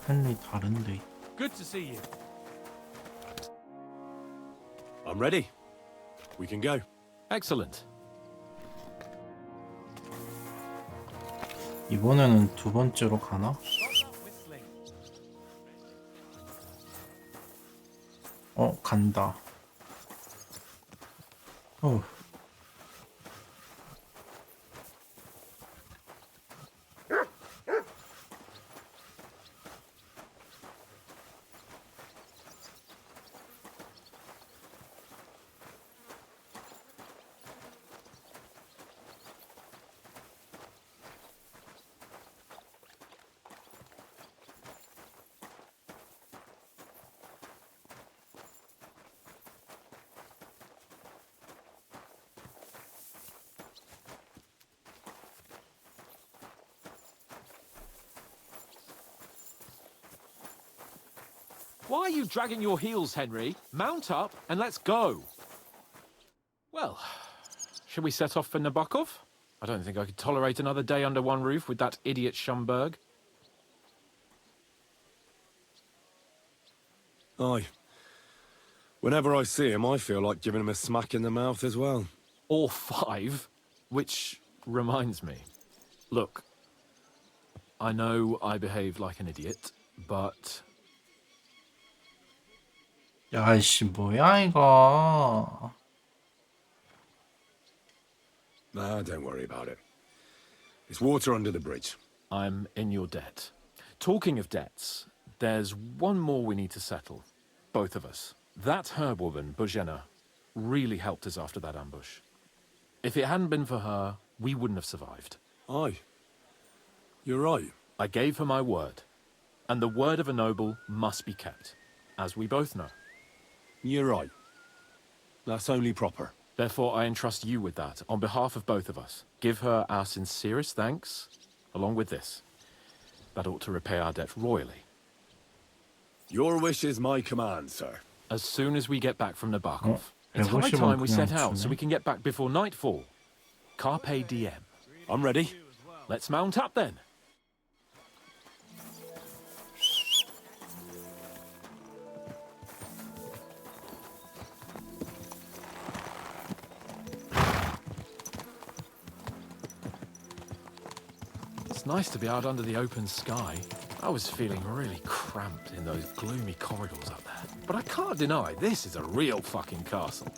헨리 다른데. Good to see you. I'm ready. We can go. Excellent. 이번에는 두 번째로 가나? 간다. Why are you dragging your heels, Henry? Mount up and let's go. Well, should we set off for Nabokov? I don't think I could tolerate another day under one roof with that idiot Schomburg. Aye. Whenever I see him, I feel like giving him a smack in the mouth as well. Or 5. Which reminds me. Look, I know I behaved like an idiot, but... 야이씨 뭐야 이거. Nah, don't worry about it. It's water under the bridge. I'm in your debt. Talking of debts, there's one more we need to settle. Both of us. That herb-woman, Bozhena, really helped us after that ambush. If it hadn't been for her, we wouldn't have survived. Aye. You're right. I gave her my word. And the word of a noble must be kept, as we both know. You're right. That's only proper. Therefore, I entrust you with that, on behalf of both of us. Give her our sincerest thanks, along with this. That ought to repay our debt royally. Your wish is my command, sir. As soon as we get back from Nabokov. It's high 150만 time we set 그냥 out, so 주네. we can get back before nightfall. Carpe diem. I'm ready. Let's mount up then. It's nice to be out under the open sky. I was feeling really cramped in those gloomy corridors up there. But I can't deny, this is a real fucking castle.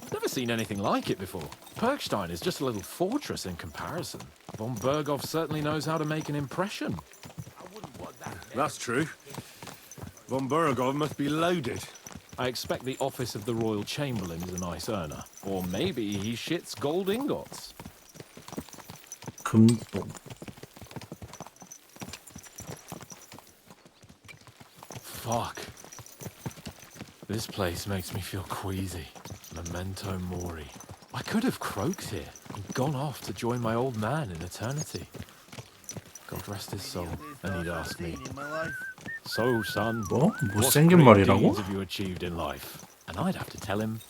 I've never seen anything like it before. Perkstein is just a little fortress in comparison. Von Berghoff certainly knows how to make an impression. That's true. Von Bergov must be loaded. I expect the office of the Royal Chamberlain is a nice earner. Or maybe he shits gold ingots. 금동. Fuck. This place makes me feel queasy. Memento mori. I could have croaked here and gone off to join my old man in eternity. God rest his soul. And he'd ask me, "So, son, 뭐? what 못생긴 great 말이라고? deeds have you achieved in life?" And I'd have to tell him,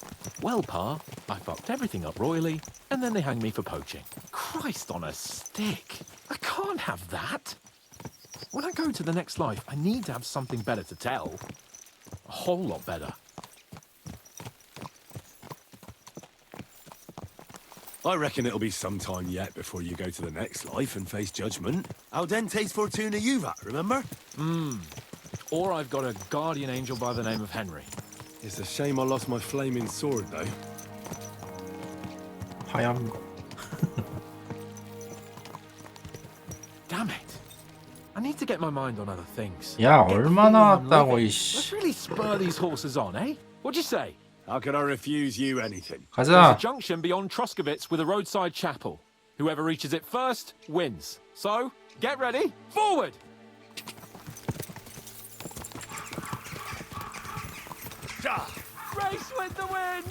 "Well, Pa, I fucked everything up royally, and then they hanged me for poaching." Christ on a stick! I can't have that! When I go to the next life, I need to have something better to tell. A whole lot better. I reckon it'll be some time yet before you go to the next life and face judgment. Al dente's fortuna juvat, remember? Or I've got a guardian angel by the name of Henry. It's a shame I lost my flaming sword, though. 하얀 거. Damn it. I need to get my mind on other things. 야 Get the 얼마나 feeling I'm 왔다고 living. 이씨. Let's really spur these horses on, eh? What'd you say? How could I refuse you anything? There's a 가자. junction beyond Troskovitz with a roadside chapel. Whoever reaches it first wins. So, get ready. Forward! Race with the wind!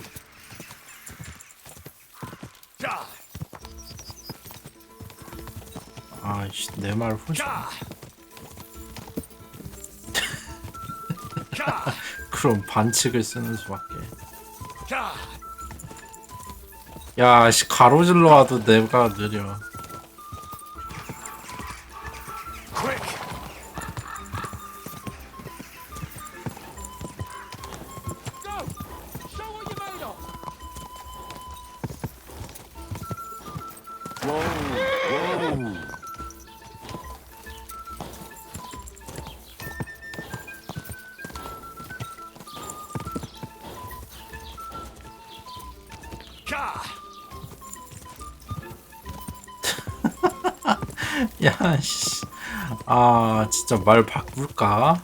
아이씨 내 말 훨씬. 그럼 반칙을 쓰는 수밖에. 야, 씨 가로질러 와도 내가 느려. Quick! 야, 씨. 아, 진짜 말 바꿀까?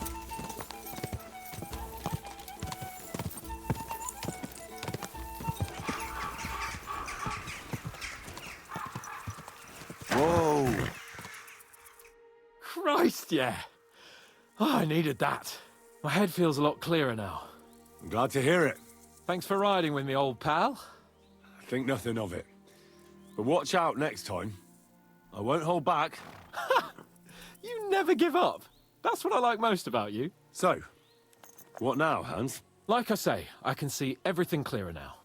Whoa. Christ, yeah. Oh, I needed that. My head feels a lot clearer now. I'm glad to hear it. Thanks for riding with me, old pal. Think nothing of it. But watch out next time. I won't hold back. You never give up. That's what I like most about you. So, what now, Hans? Like I say, I can see everything clearer now.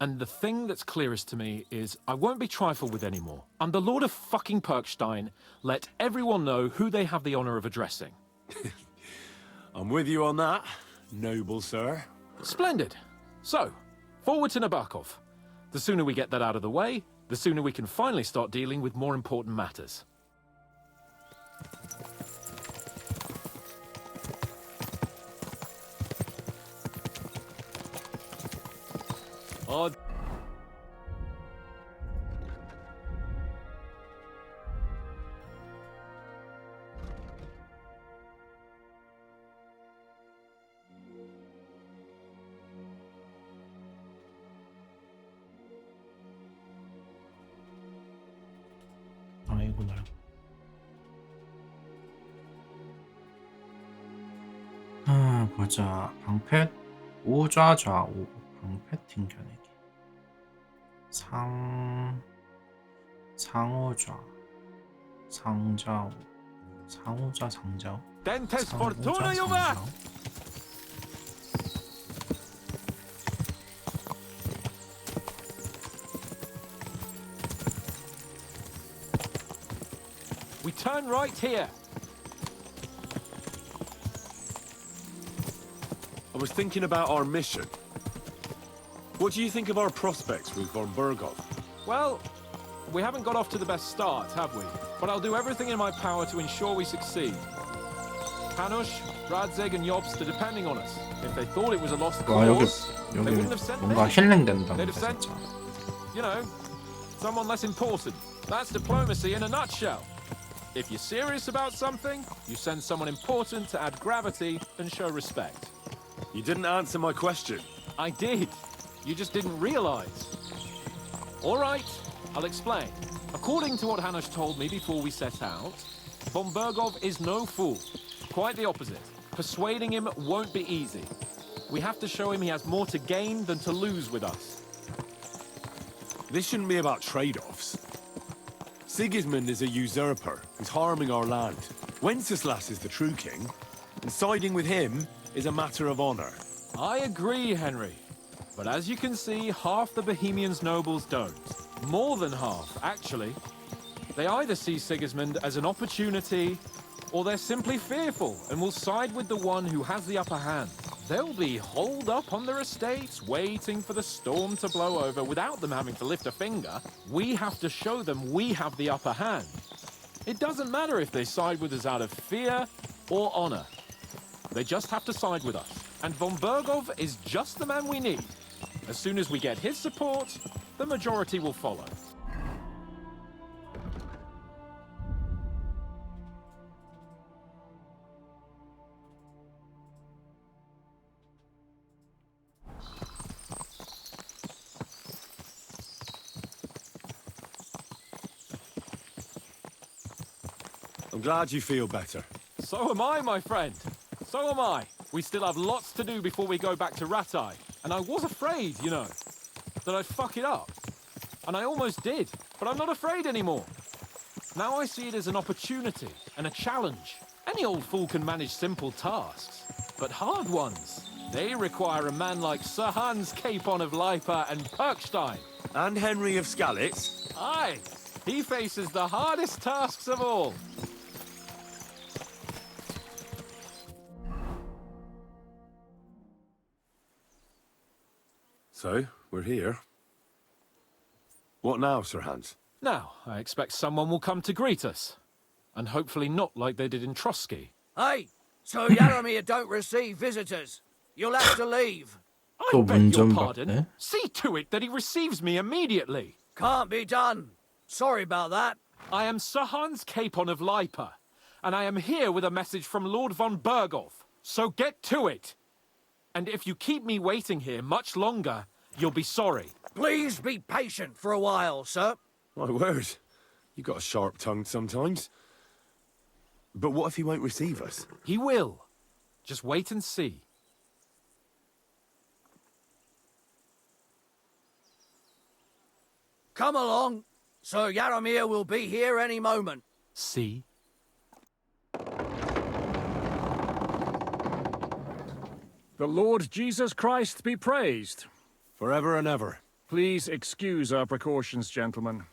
And the thing that's clearest to me is I won't be trifled with anymore. I'm the Lord of fucking Perkstein. Let everyone know who they have the honor of addressing. I'm with you on that, noble sir. Splendid. So, forward to Nabokov. The sooner we get that out of the way, the sooner we can finally start dealing with more important matters. Oh, 아이고 나. 아, 보자. 방패 오좌좌오. 방패 튕겨내기. 상오좌. 상좌오. 상오좌 상좌오. Dentes Fortuna, 상오좌 Juve! 상좌오. We turn right here. I was thinking about our mission. What do you think of our prospects with von Berghoff? Well, we haven't got off to the best start, have we? But I'll do everything in my power to ensure we succeed. Hanush, Radzig, and Jobst are depending on us. If they thought it was a lost 와, 여기 cause, they 여기 wouldn't have sent 뭔가 me. 힐링 된다. They'd have sent, you know, someone less important. That's diplomacy in a nutshell. If you're serious about something, you send someone important to add gravity and show respect. You didn't answer my question. I did. You just didn't realize. All right, I'll explain. According to what Hanush told me before we set out, von Berghoff is no fool. Quite the opposite. Persuading him won't be easy. We have to show him he has more to gain than to lose with us. This shouldn't be about trade-offs. Sigismund is a usurper who's harming our land. Wenceslas is the true king, and siding with him is a matter of honor. I agree, Henry. But as you can see, half the Bohemians nobles don't. More than half, actually. They either see Sigismund as an opportunity, or they're simply fearful and will side with the one who has the upper hand. They'll be holed up on their estates, waiting for the storm to blow over without them having to lift a finger. We have to show them we have the upper hand. It doesn't matter if they side with us out of fear or honor. They just have to side with us. And von Berghoff is just the man we need. As soon as we get his support, the majority will follow. I'm glad you feel better. So am I, my friend. So am I. We still have lots to do before we go back to Rattay. And I was afraid, you know, that I'd fuck it up. And I almost did, but I'm not afraid anymore. Now I see it as an opportunity and a challenge. Any old fool can manage simple tasks, but hard ones, they require a man like Sir Hans Capon of Lipa and Perkstein. And Henry of Skalitz. Aye, he faces the hardest tasks of all. So, we're here. What now, Sir Hans? Now, I expect someone will come to greet us. And hopefully not like they did in Trotsky. Hey, so Yaramir don't receive visitors. You'll have to leave. I 또 beg your 문전 pardon. 받네. See to it that he receives me immediately. Can't be done. Sorry about that. I am Sir Hans Capon of Lipa, and I am here with a message from Lord von Berghoff. So get to it. And if you keep me waiting here much longer, you'll be sorry. Please be patient for a while, sir. My word. You got a sharp tongue sometimes. But what if he won't receive us? He will. Just wait and see. Come along. Sir Yaramir will be here any moment. See? The Lord Jesus Christ be praised. Forever and ever. Please excuse our precautions, gentlemen.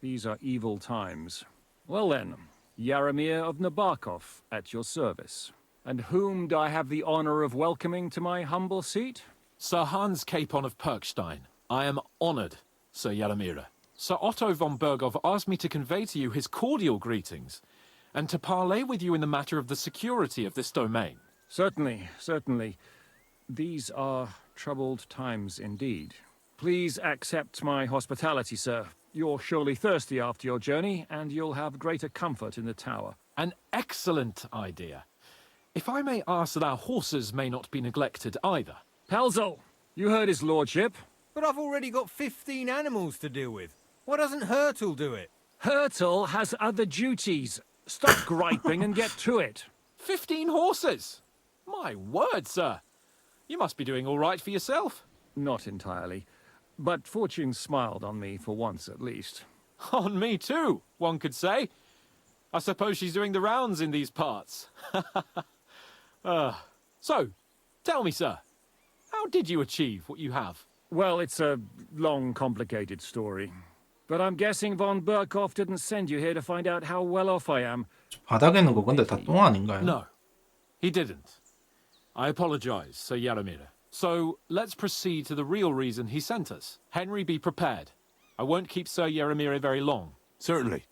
These are evil times. Well then, Yaramir of Nabokov, at your service. And whom do I have the honor of welcoming to my humble seat? Sir Hans Capon of Perkstein. I am honored, Sir Yaramira. Sir Otto von Berghoff asked me to convey to you his cordial greetings, and to parley with you in the matter of the security of this domain. Certainly, certainly. These are troubled times indeed. Please accept my hospitality, sir. You're surely thirsty after your journey, and you'll have greater comfort in the tower. An excellent idea. If I may ask that our horses may not be neglected either. Pelzel, you heard his lordship. But I've already got 15 animals to deal with. Why doesn't Hurtle do it? Hurtle has other duties. Stop griping and get to it. 15 horses! My word, sir. You must be doing all right for yourself. Not entirely. But fortune smiled on me for once at least. On me too, one could say. I suppose she's doing the rounds in these parts. So, tell me, sir, how did you achieve what you have? Well, it's a long, complicated story. But I'm guessing von Berghoff didn't send you here to find out how well off I am. 바닥에 있는 거 근데 다 똥 아닌가요? No, he didn't. I apologize, Sir Yaramira. So, let's proceed to the real reason he sent us. Henry, be prepared. I won't keep Sir Yaramira very long. Certainly.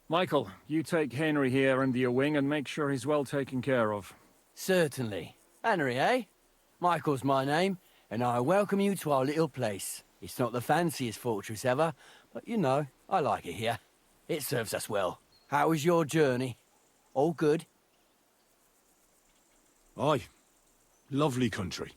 Michael, you take Henry here under your wing and make sure he's well taken care of. Certainly. Henry, eh? Michael's my name, and I welcome you to our little place. It's not the fanciest fortress ever, but you know, I like it here. It serves us well. How was your journey? All good? Aye. Lovely country.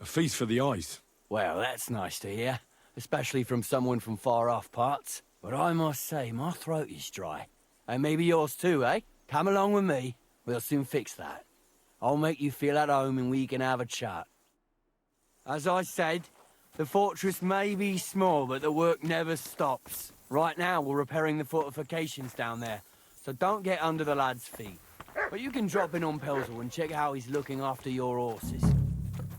A feast for the eyes. Well, that's nice to hear, especially from someone from far-off parts. But I must say, my throat is dry. And maybe yours too, eh? Come along with me. We'll soon fix that. I'll make you feel at home and we can have a chat. As I said, the fortress may be small, but the work never stops. Right now, we're repairing the fortifications down there, so don't get under the lad's feet. But you can drop in on Pelzel and check how he's looking after your horses.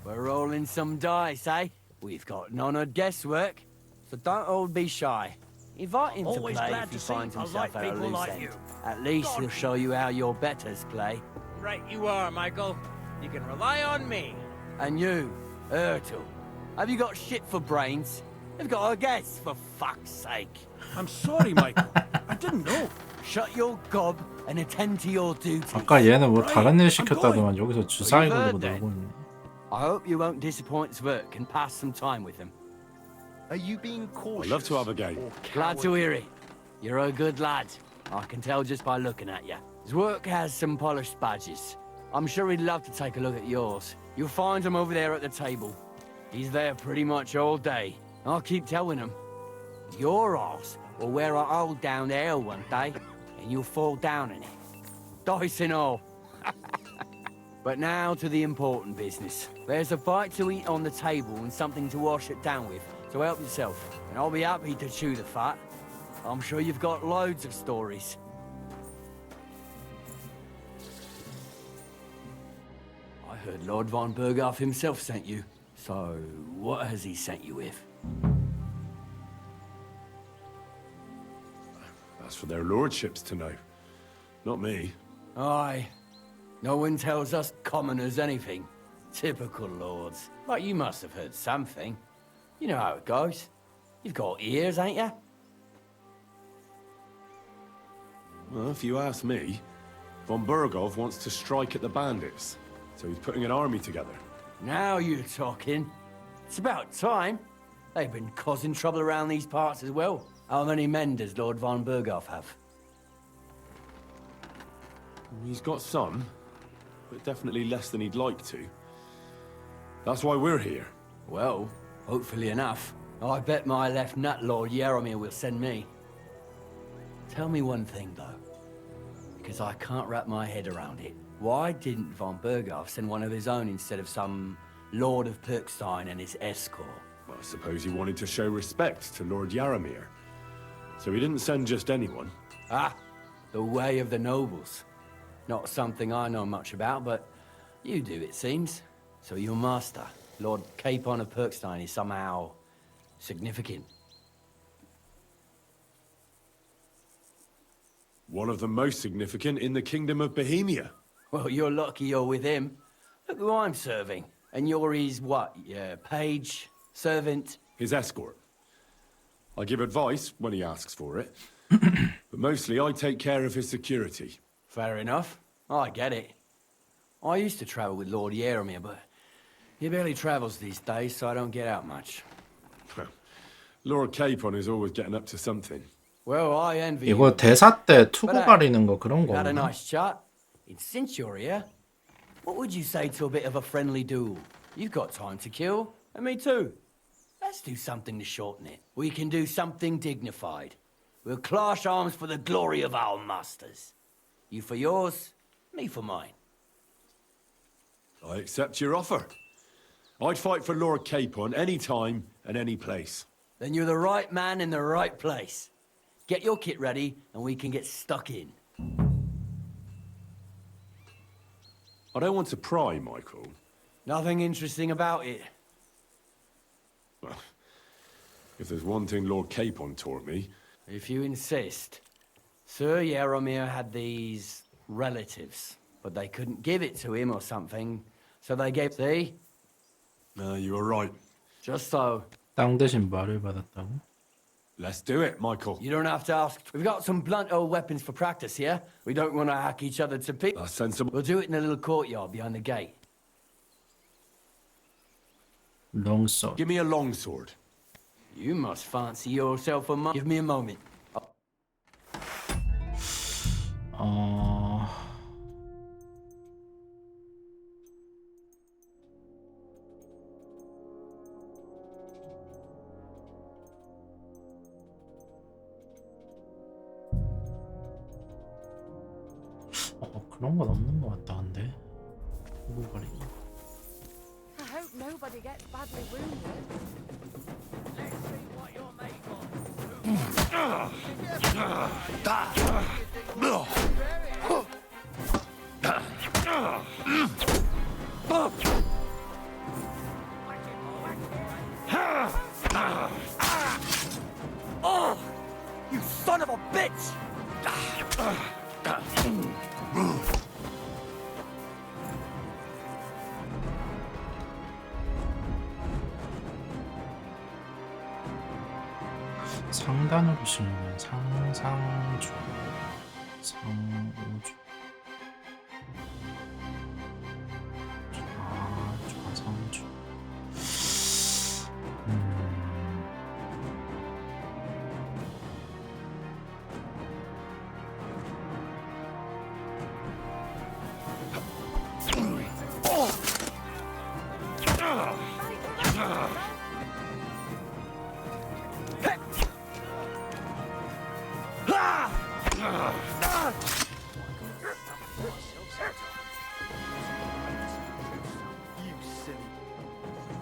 We're rolling some dice, eh? We've got none of guesswork, so don't all be shy. Invite him to play if he finds himself at a loose end. At least he'll show you how your betters play. Right you are, Michael. You can rely on me. And you, Ertl, have you got shit for brains? You've got a guess, for fuck's sake. I'm sorry, Michael. I didn't know. Shut your gob and attend to your duties. 아까 얘는 뭐 다른 일 시켰다더만 여기서 주사위 걸고 놀고 있네. I hope you won't disappoint Zwerk and pass some time with him. Are you being cautious? I'd love to have a game. Glad to hear it. You're a good lad. I can tell just by looking at you. Zwerk has some polished badges. I'm sure he'd love to take a look at yours. You'll find him over there at the table. He's there pretty much all day. I'll keep telling him. Your arse will wear a hole down the ale one day, and you'll fall down in it. Dice and all. But now to the important business. There's a bite to eat on the table and something to wash it down with, so help yourself. And I'll be happy to chew the fat. I'm sure you've got loads of stories. I heard Lord von Berghoff himself sent you. So, what has he sent you with? That's for their lordships to know. Not me. Aye. No one tells us commoners anything. Typical lords. But you must have heard something. You know how it goes. You've got ears, ain't you? Well, if you ask me, von Berghoff wants to strike at the bandits. So he's putting an army together. Now you're talking. It's about time. They've been causing trouble around these parts as well. How many men does Lord von Berghoff have? He's got some, but definitely less than he'd like to. That's why we're here. Well, hopefully enough. I bet my left nut Lord Yaromir will send me. Tell me one thing, though, because I can't wrap my head around it. Why didn't von Berghoff send one of his own instead of some Lord of Pirkstein and his escort? Well, I suppose he wanted to show respect to Lord Yaromir. So he didn't send just anyone. Ah, the way of the nobles. Not something I know much about, but you do, it seems. So your master, Lord Capon of Pirkstein, is somehow significant. One of the most significant in the Kingdom of Bohemia. Well, you're lucky you're with him. Look who I'm serving. And you're his, what, page, servant? His escort. I give advice when he asks for it. But mostly I take care of his security. Fair enough. I get it. I used to travel with Lord Yaromir, but he barely travels these days, so I don't get out much. Lord Capon is always getting up to something. Well, I envy you. 이거 대사 때 투구 가리는 거 그런 Had a 거구나. nice chat. And since you're here, what would you say to a bit of a friendly duel? You've got time to kill, and me too. Let's do something to shorten it. We can do something dignified. We'll clash arms for the glory of our masters. You for yours, me for mine. I accept your offer. I'd fight for Lord Capon any time and any place. Then you're the right man in the right place. Get your kit ready, and we can get stuck in. I don't want to pry, Michael. Nothing interesting about it. Well, if there's one thing Lord Capon taught me, If you insist. Sir Yaromir had these relatives, but they couldn't give it to him or something, so they gave... See? you were right. Just so. 땅 대신 말을 받았다고? Let's do it, Michael. You don't have to ask. We've got some blunt old weapons for practice here. We don't want to hack each other to pieces. That's sensible. We'll do it in a little courtyard behind the gate. 롱소. Give me a longsword. You must fancy yourself a Give me a moment. 어... 그런 건 없는 것 같다 근데. 후보거리. I hope nobody gets badly wounded. Let's see what you're made of. Oh! You son of a bitch! 상단으로 실는 상상주 상우주 좌상주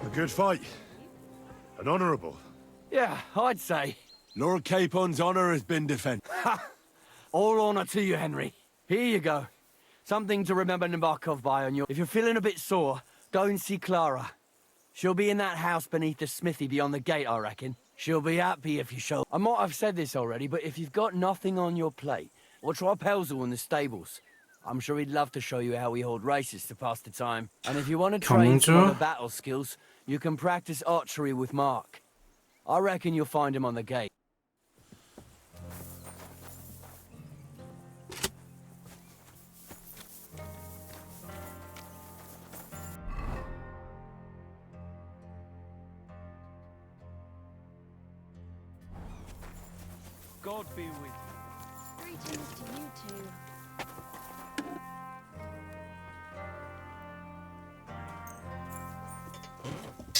A good fight. An honourable. Yeah, I'd say. Lord Capon's honour has been defended. All honor to you, Henry. Here you go. Something to remember Nabokov by on your... If you're feeling a bit sore, go and see Clara. She'll be in that house beneath the smithy beyond the gate, I reckon. She'll be happy if you show... I might have said this already, but if you've got nothing on your plate, or try Pelzel in the stables. I'm sure he'd love to show you how we hold races to pass the time. And if you want to train some 경주? other battle skills, you can practice archery with Mark. I reckon you'll find him on the gate. God be with you. Greetings to you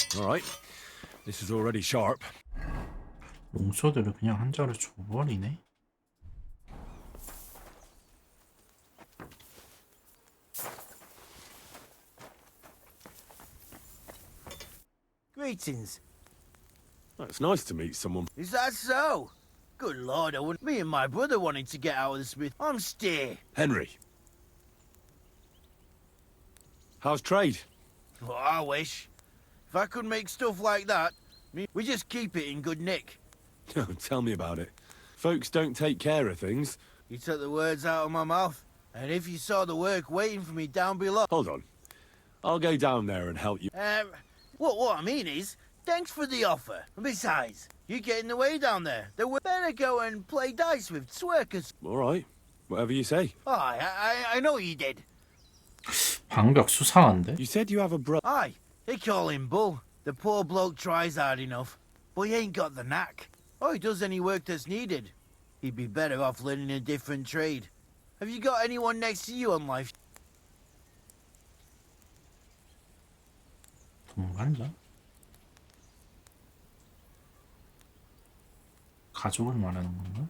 two. All right. This is already sharp. 롱소드를 그냥 한자로 줘버리네. Greetings. It's nice to meet someone. Is that so? Good lord, I wouldn't. Me and my brother wanted to get out of the smith. I'm stay. Henry. How's trade? Oh, I wish. If I could make stuff like that, we just keep it in good nick. Tell me about it. Folks don't take care of things. You took the words out of my mouth. And if you saw the work waiting for me down below... Hold on. I'll go down there and help you. What I mean is, thanks for the offer. And besides, you get in the way down there. Then we better go and play dice with Swerkers. All right. Whatever you say. I know you did. 방벽 수상한데? You said you have a brother. Aye, they call him Bull. The poor bloke tries hard enough, but he ain't got the knack. Or he does any work that's needed. He'd be better off learning a different trade. Have you got anyone next to you on life? 동반자? 가족을 말하는 건가?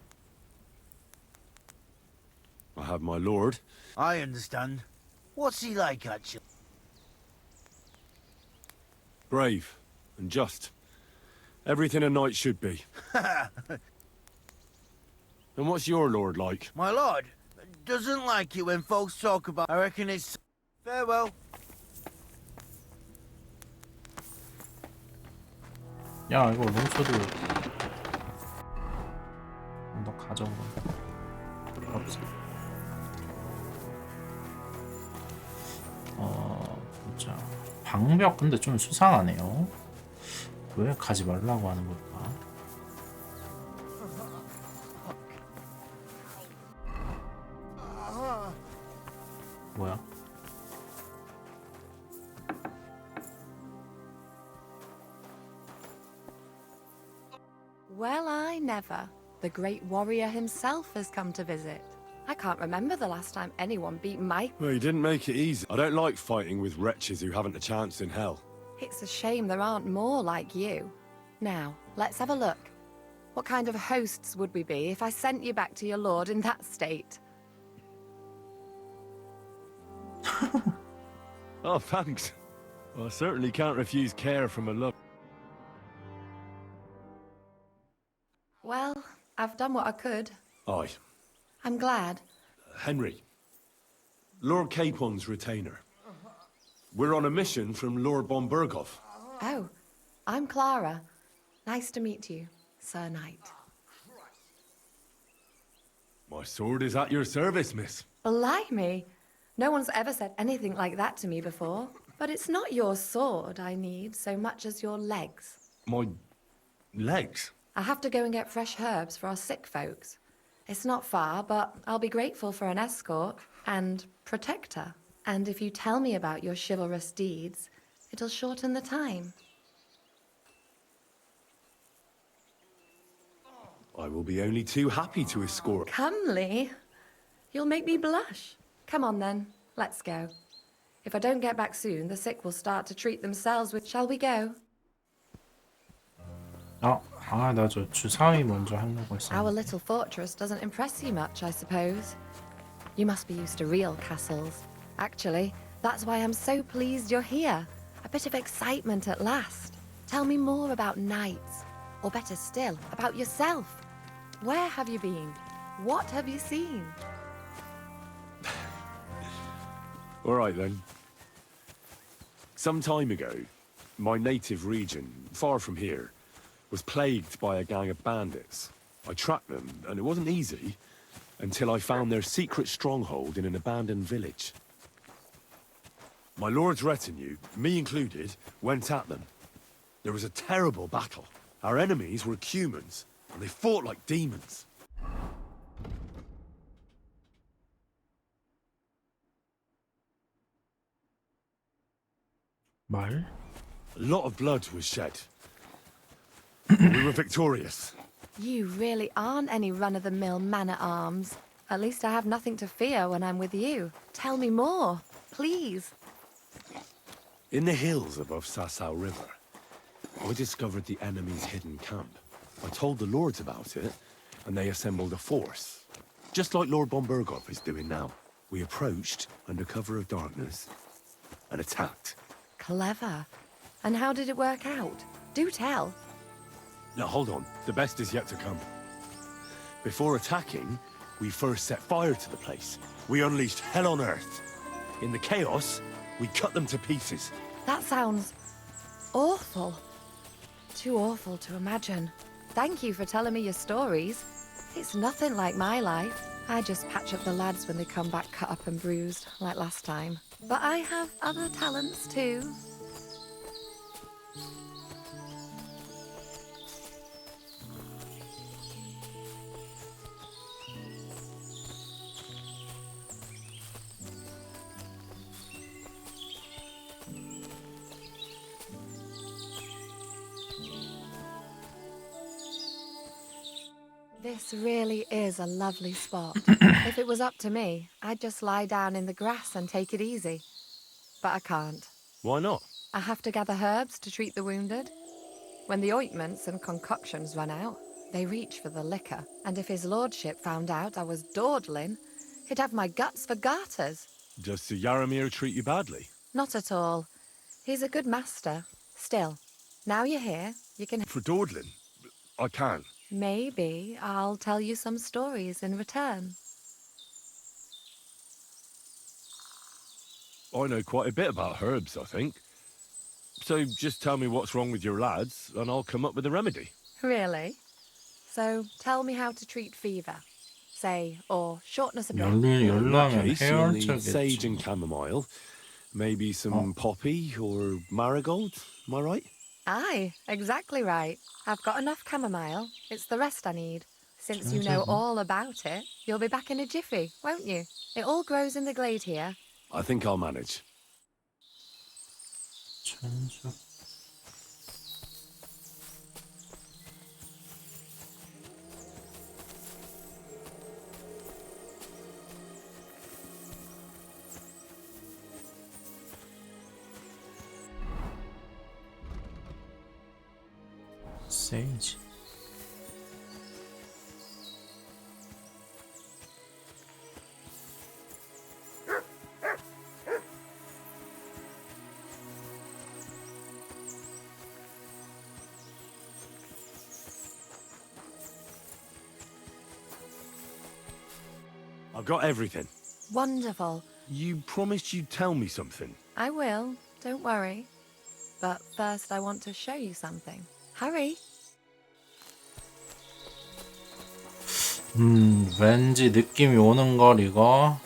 I have my lord. I understand. What's he like, actually? Brave and just. Everything a knight should be. And what's your lord like? My lord doesn't like it when folks talk about... I reckon it's... Farewell. 야 이거 롱소드 너 가져온 거 없어. 보자. 방벽 근데 좀 수상하네요. 왜 가지 말라고 하는 걸까? 뭐야? Well, I never. The great warrior himself has come to visit. I can't remember the last time anyone beat my... Well, you didn't make it easy. I don't like fighting with wretches who haven't a chance in hell. It's a shame there aren't more like you. Now, let's have a look. What kind of hosts would we be if I sent you back to your lord in that state? Oh, thanks. Well, I certainly can't refuse care from a love. Well, I've done what I could. Aye. I'm glad. Henry. Lord Capon's retainer. We're on a mission from Lord Bombergov. Oh, I'm Clara. Nice to meet you, Sir Knight. My sword is at your service, miss. Blimey! No one's ever said anything like that to me before. But it's not your sword I need so much as your legs. My legs? I have to go and get fresh herbs for our sick folks. It's not far, but I'll be grateful for an escort and protector. And if you tell me about your chivalrous deeds, it'll shorten the time. I will be only too happy to escort. Comely? You'll make me blush. Come on then, let's go. If I don't get back soon, the sick will start to treat themselves with... Shall we go? 나 저 주사위 먼저 하려고 했었는데. Our little fortress doesn't impress you much, I suppose. You must be used to real castles. Actually, that's why I'm so pleased you're here. A bit of excitement at last. Tell me more about knights. Or better still, about yourself. Where have you been? What have you seen? All right, then. Some time ago, my native region, far from here, was plagued by a gang of bandits. I tracked them, and it wasn't easy, until I found their secret stronghold in an abandoned village. My lord's retinue, me included, went at them. There was a terrible battle. Our enemies were Cumans, and they fought like demons. 말? A lot of blood was shed. But we were victorious. You really aren't any run-of-the-mill man-at-arms. At least I have nothing to fear when I'm with you. Tell me more, please. In the hills above Sasau River, I discovered the enemy's hidden camp. I told the lords about it, and they assembled a force. Just like Lord von Burgov is doing now. We approached under cover of darkness and attacked. Clever. And how did it work out? Do tell. Now hold on, the best is yet to come. Before attacking, we first set fire to the place. We unleashed hell on earth. In the chaos, we cut them to pieces. That sounds awful. Too awful to imagine. Thank you for telling me your stories. It's nothing like my life. I just patch up the lads when they come back cut up and bruised, like last time. But I have other talents too. This really is a lovely spot. If it was up to me, I'd just lie down in the grass and take it easy. But I can't. Why not? I have to gather herbs to treat the wounded. When the ointments and concoctions run out, they reach for the liquor. And if his lordship found out I was dawdling, he'd have my guts for garters. Does Sir Yaramir treat you badly? Not at all. He's a good master. Still, now you're here, you can... For dawdling? I can't. Maybe I'll tell you some stories in return. I know quite a bit about herbs, I think. So just tell me what's wrong with your lads, and I'll come up with a remedy. Really? So tell me how to treat fever, say, or shortness of breath. In that 열나면 case, you'll need sage 헤엄쳐겠지. and chamomile. Maybe some poppy or marigold, am I right? Aye, exactly right. I've got enough chamomile. It's the rest I need. Since you know all about it, you'll be back in a jiffy, won't you? It all grows in the glade here. I think I'll manage. 천적. 세이지. I've got everything. Wonderful. You promised you'd tell me something. I will, don't worry. But first I want to show you something. Hurry. 왠지 느낌이 오는 걸 이거.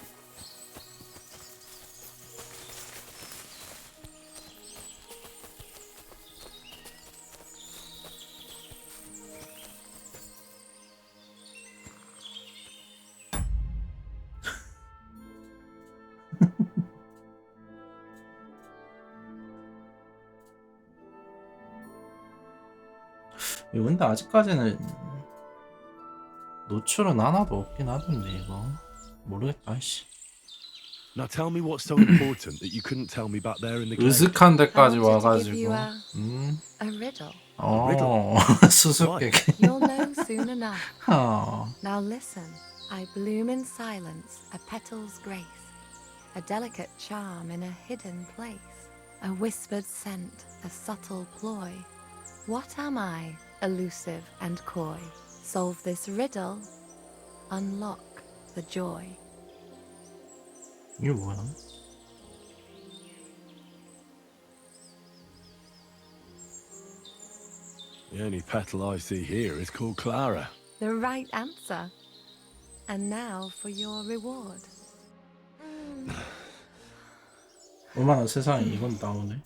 이거 근데 아직까지는 노출은 하나도 없긴 하던데 이거 모르겠다 씨. Now tell me what's so important that you couldn't tell me back there in the glade. 으슥한 데까지 I wanted to give you 와가지고 a riddle. 수수께끼. You'll know soon enough. 어. Now listen. I bloom in silence, a petal's grace, a delicate charm in a hidden place, a whispered scent, a subtle ploy. What am I, elusive and coy? Solve this riddle, unlock the joy. 이게 뭐야? The only petal I see here is called Clara. The right answer. And now for your reward. 얼마나 세상에 이건 나오네.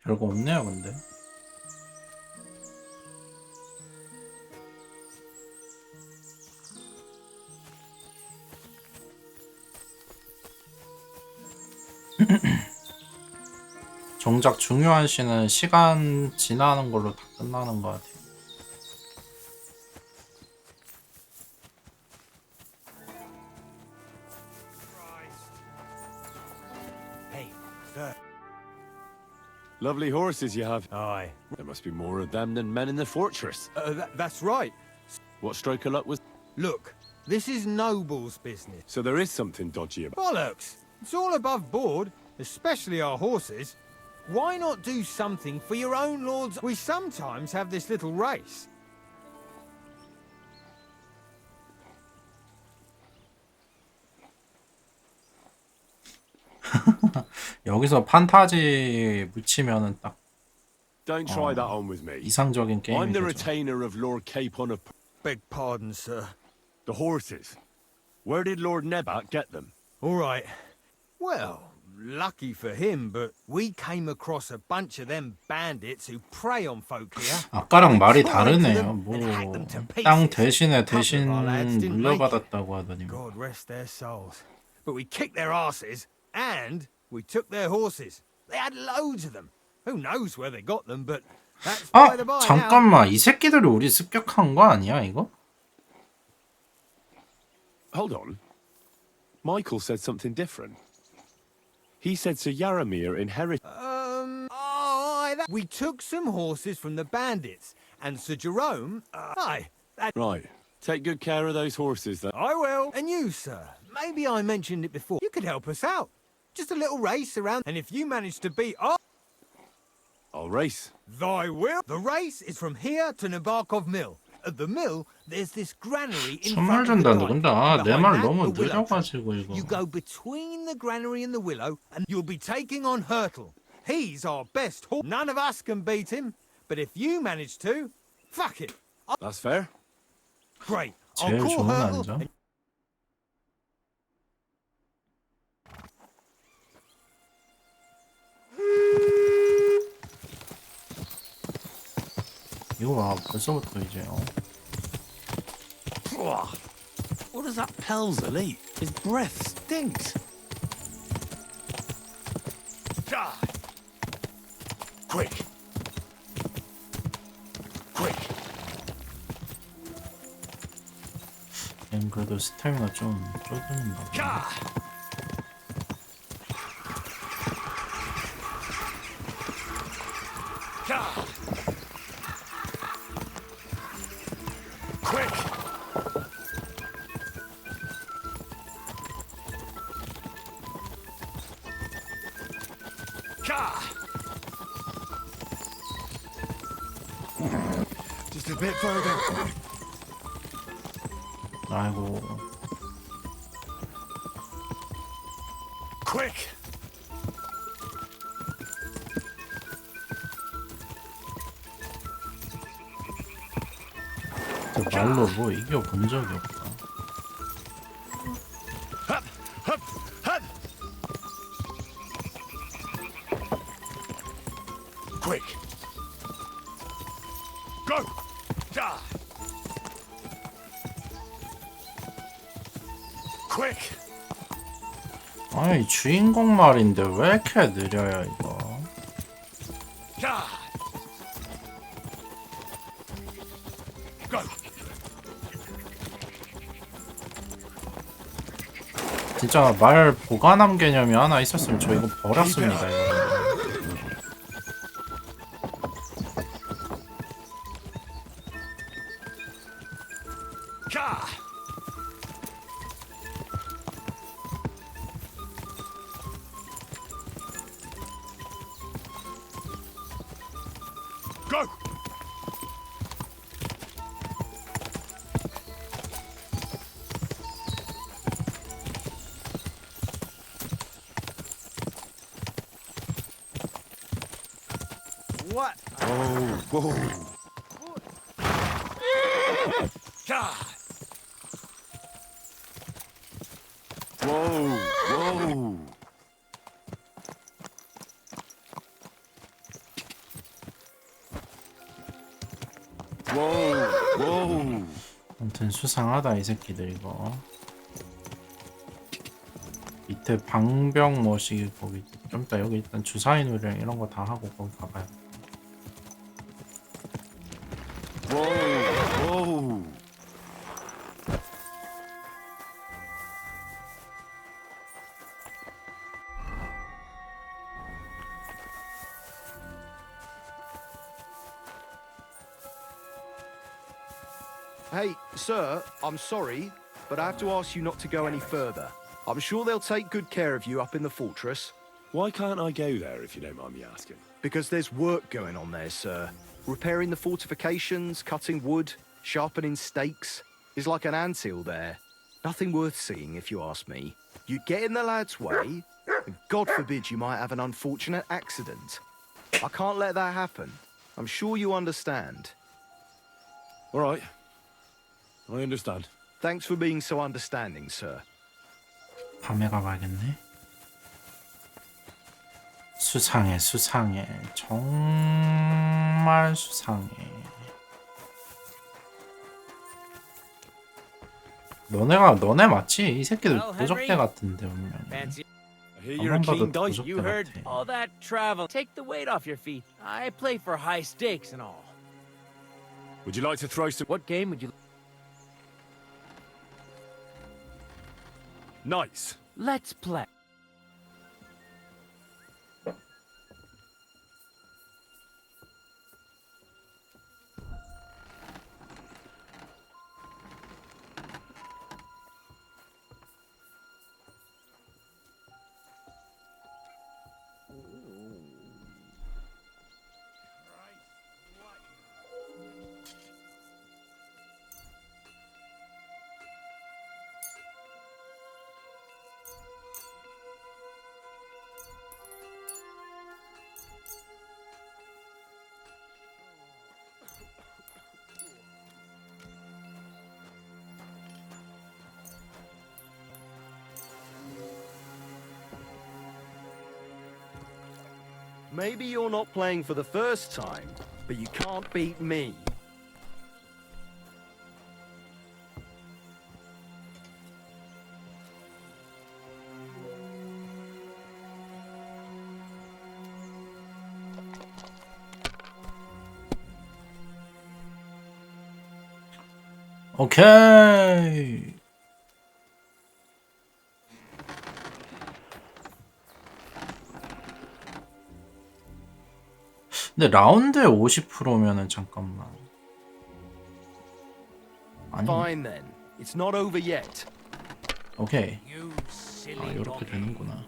별거 없네요, 근데. 정작 중요한 시는 시간 지나는 걸로 다 끝나는 것 같아요. Hey, sir. Lovely horses you have. Aye. There must be more of them than men in the fortress. That's right. What stroke of luck was... Look, this is Noble's business. So there is something dodgy about... Bollocks! It's all above board, especially our horses. Why not do something for your own lords? We sometimes have this little race. 여기서 판타지 묻히면은 딱 Don't try that on with me. 이상적인 I'm 게임이 the 되죠. retainer of Lord Capon of... Beg pardon, sir. The horses. Where did Lord Nebat get them? All right. Well, lucky for him, but we came across a bunch of them bandits who prey on folk here. 아까랑 말이 Tore into 다르네요. them 뭐 and hacked them to 땅 pieces. 대신에 Couple 대신 of our lads didn't make it. 물려받았다고 하더니 God rest their souls. But we kicked their asses, and we took their horses. They had loads of them. Who knows where they got them, but that's by 아 the by now. 잠깐만 이 새끼들이 우리 습격한 거 아니야 이거? Hold on. Michael said something different. He said Sir Yaramir inherited... We took some horses from the bandits, and Sir Jerome, Right. Take good care of those horses, then. I will. And you, sir, maybe I mentioned it before. You could help us out. Just a little race around, and if you manage to beat our... I'll race. Thy will. The race is from here to Nabarkov Mill. At the mill, there's this granary in 천말 front of the 전다 dike. 누군다. 아, 내 Behind 말 that, 너무 the willow tree. 느려가지고 이거. You go between the granary and the willow, and you'll be taking on Hurtle. He's our best horse. None of us can beat him, but if you manage to, fuck it. That's fair. Great. 제일 I'll call 좋은 Hurtle. 안전. 이거 봐 벌써부터 이제 What does that Pelzel eat? His breath stinks. Quick. Quick. 얘는 그래도 스태미나 좀 쪼드는다. Quick. Just a bit further. 아이고 Quick. 저 말로 뭐 이겨본 적이 없다. Hup, hup, hup. Quick. Go. Ja. Quick. 아니 주인공 말인데 왜 이렇게 느려요 이거. Ja. Go. 진짜 말 보관함 개념이 하나 있었으면 저 이거 버렸습니다 이거. Ja. Go. What? Oh, whoa. Ja. Whoa, whoa. 아무튼 수상하다 이 새끼들 이거. 밑에 방병 모시기 거기 좀 이따 여기 일단 주사위 누리랑 이런 거 다 하고 거기 가봐요. Whoa! Hey, sir, I'm sorry, but I have to ask you not to go any further. I'm sure they'll take good care of you up in the fortress. Why can't I go there if you don't mind me asking? Because there's work going on there, sir. Repairing the fortifications, cutting wood, sharpening stakes. It's like an anthill there. Nothing worth seeing, if you ask me. You get in the lad's way, and God forbid you might have an unfortunate accident. I can't let that happen. I'm sure you understand. All right. I understand. Thanks for being so understanding, sir. 밤에 가봐야겠네. 수상해 수상해 정말 수상해. 너네 맞지? 이 새끼들 Well, 도적대 Henry? 같은데 분명히. Fancy I hear you're a 방금 봐도 keen dice. 도적대 you heard 같아. all that travel. Take the weight off your feet. I play for high stakes and all. Would you like to throw some What game would you... Nice. Let's play. Maybe you're not playing for the first time, but you can't beat me. 오케이. 근데 라운드에 50%면은 잠깐만. 아니. Fine then. It's not over yet. 오케이. You silly 아 이렇게 donkey. 되는구나.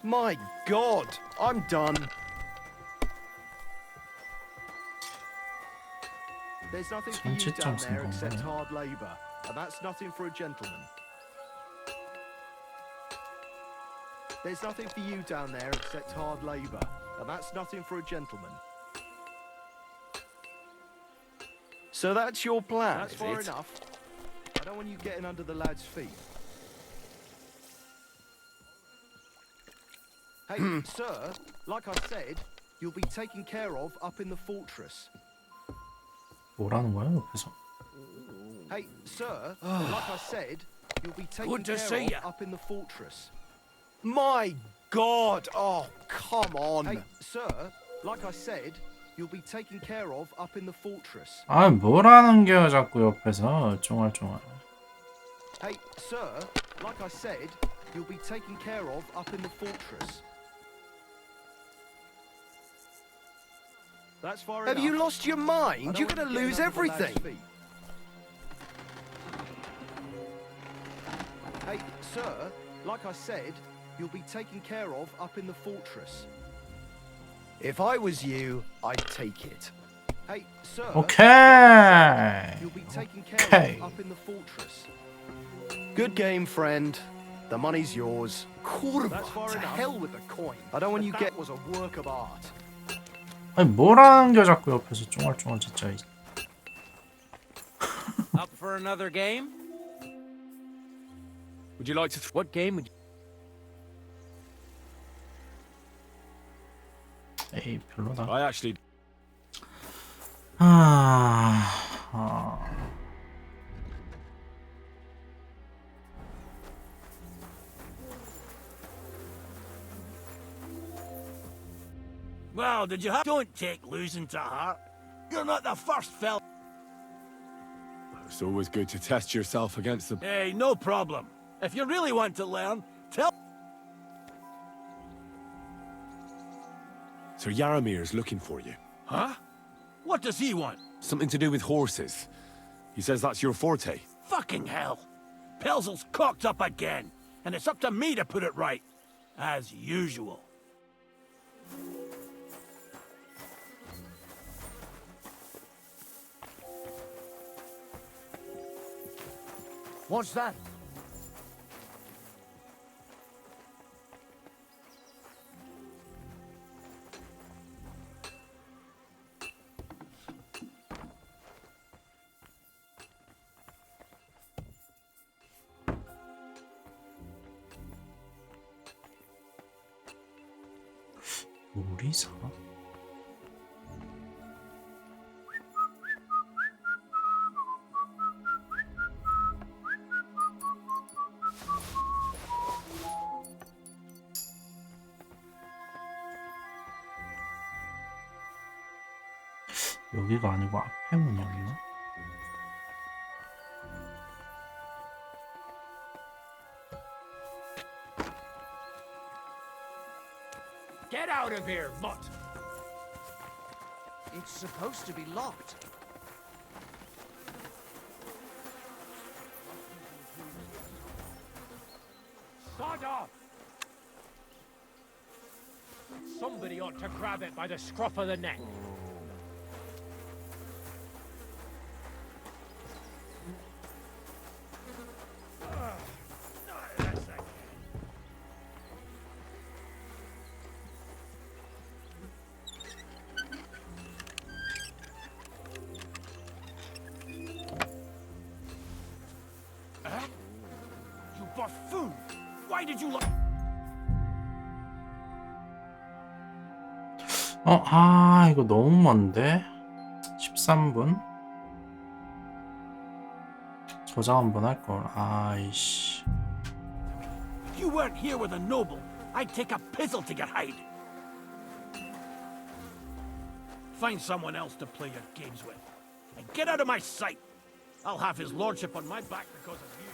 My God, I'm done. There's nothing for you down there except hard labor, and that's nothing for a gentleman. There's nothing for you down there except hard labor, and that's nothing for a gentleman. So that's your plan, That's is far it? enough. I don't want you getting under the lad's feet. Hey, sir, like I said, you'll be taken care of up in the fortress. 뭐라는 거야 옆에서? Hey, sir, like I said, you'll be taken Good to care see of ya. up in the fortress. My God! Oh, come on! Hey, sir, like I said, you'll be taken care of up in the fortress. 아 뭐라는 게요 자꾸 옆에서 쫑알쫑알. Hey, sir, like I said, you'll be taken care of up in the fortress. That's far enough. Have you lost your I mind? don't You're want gonna you getting lose under the lad's everything. feet. Hey, sir, like I said, you'll be taken care of up in the fortress. If I was you, I'd take it. Hey, sir. 오케이. You'll be taken care Okay. of up in the fortress. Good game, friend. The money's yours. Kurva, That's far to enough. hell with the coin. I don't want But you that get was a work of art. 아니 뭐라는 게 자꾸 옆에서 쫑알쫑알 진짜. Up for another game? Would you like to What game would you... 에이 별로다. I actually Well, did you have... Don't take losing to heart. You're not the first fella. It's always good to test yourself against the... Hey, no problem. If you really want to learn, tell... Sir Yaramir's looking for you. Huh? What does he want? Something to do with horses. He says that's your forte. Fucking hell. Pelzel's cocked up again, and it's up to me to put it right. As usual. What's that? 요리사? 여기가 아니고 앞에 문이었나? Get out of here, mutt! It's supposed to be locked. Sod off! Somebody ought to grab it by the scruff of the neck. You buffoon! Why did you look? 이거 너무 먼데? 13분? 저장 한번 할걸. 아이씨. If you weren't here with a noble, I'd take a pizzle to get hide. Find someone else to play your games with. And get out of my sight. I'll have his lordship on my back because of you.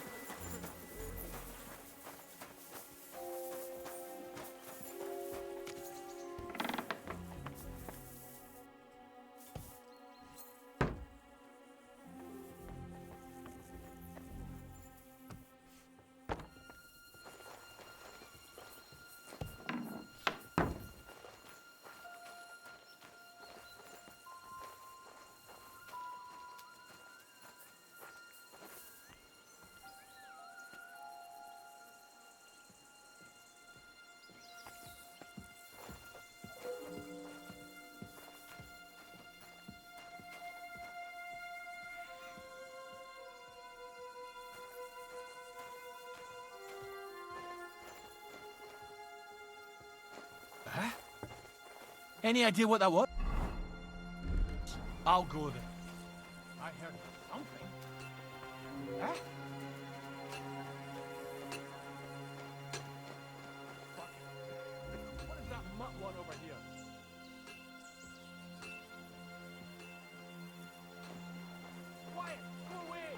Any idea what that was? I'll go then. I heard something. Huh? Fuck. What is that mutt one over here? Quiet! Go away!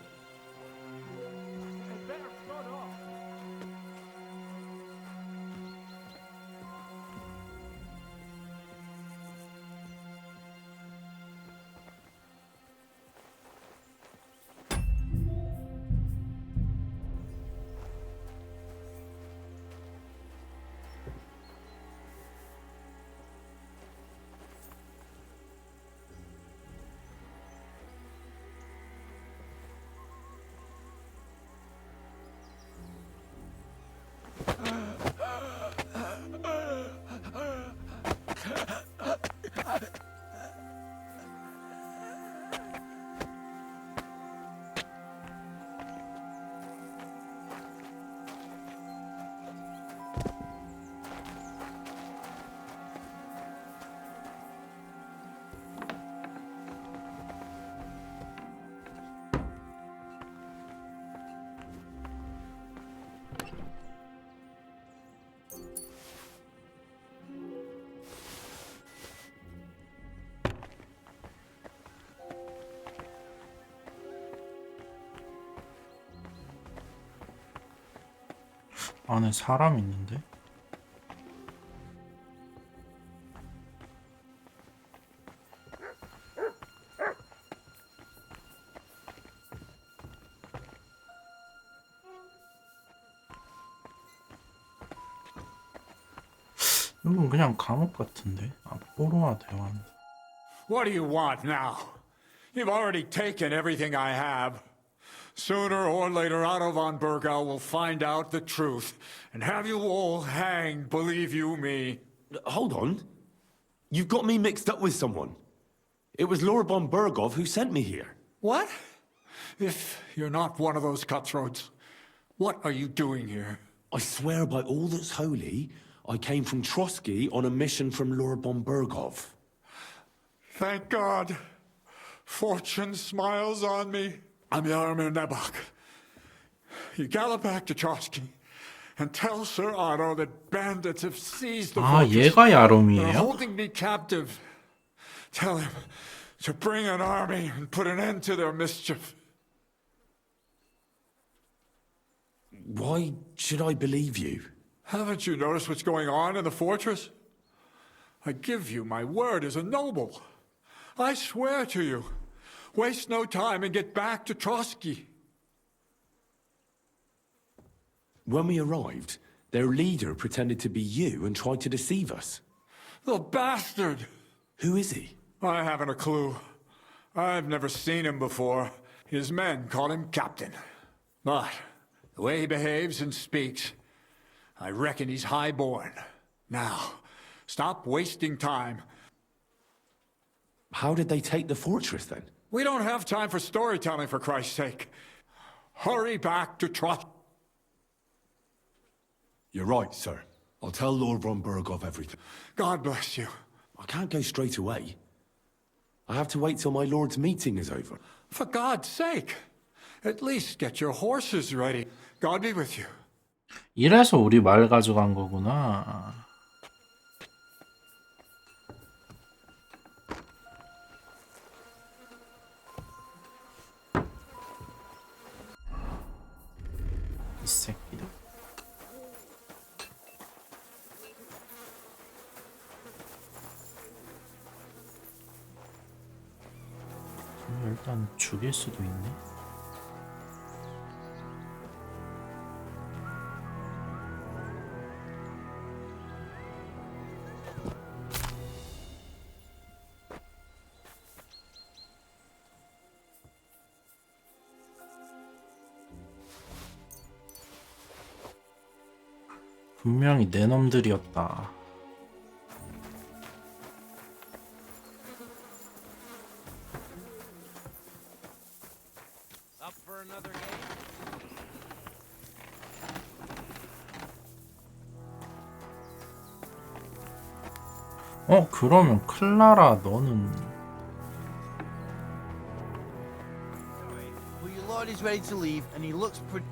I better sod off. 안에 사람 있는데? 이건 그냥 감옥 같은데? 아, 포로와 대화는. What do you want now? You've already taken everything I have. Sooner or later, Otto von Bergau will find out the truth and have you all hanged, believe you me. Hold on. You've got me mixed up with someone. It was Lord von Bergov who sent me here. What? If you're not one of those cutthroats, what are you doing here? I swear by all that's holy, I came from Trotsky on a mission from Lord von Bergov. Thank God. Fortune smiles on me. I'm Yarmir Nebok. You gallop back to Trotsky and tell Sir Otto that bandits have seized the 아, fortress. 얘가 They're 야롬이에요? holding me captive. Tell him to bring an army and put an end to their mischief. Why should I believe you? Haven't you noticed what's going on in the fortress? I give you my word as a noble. I swear to you. Waste no time and get back to Trotsky. When we arrived, their leader pretended to be you and tried to deceive us. The bastard! Who is he? I haven't a clue. I've never seen him before. His men call him Captain. But the way he behaves and speaks, I reckon he's high-born. Now, stop wasting time. How did they take the fortress then? We don't have time for storytelling, for Christ's sake. Hurry back to Trotsky. You're right, sir. I'll tell Lord von Bergov everything. God bless you. I can't go straight away. I have to wait till my lord's meeting is over. For God's sake, at least get your horses ready. God be with you. 이래서 우리 말 가져간 거구나. 이 새끼들. 일단 죽일 수도 있네. 분명히 내 놈들이었다. Up for another game? 그러면 클라라 너는 Well, your lord is ready to leave, and he looks pretty.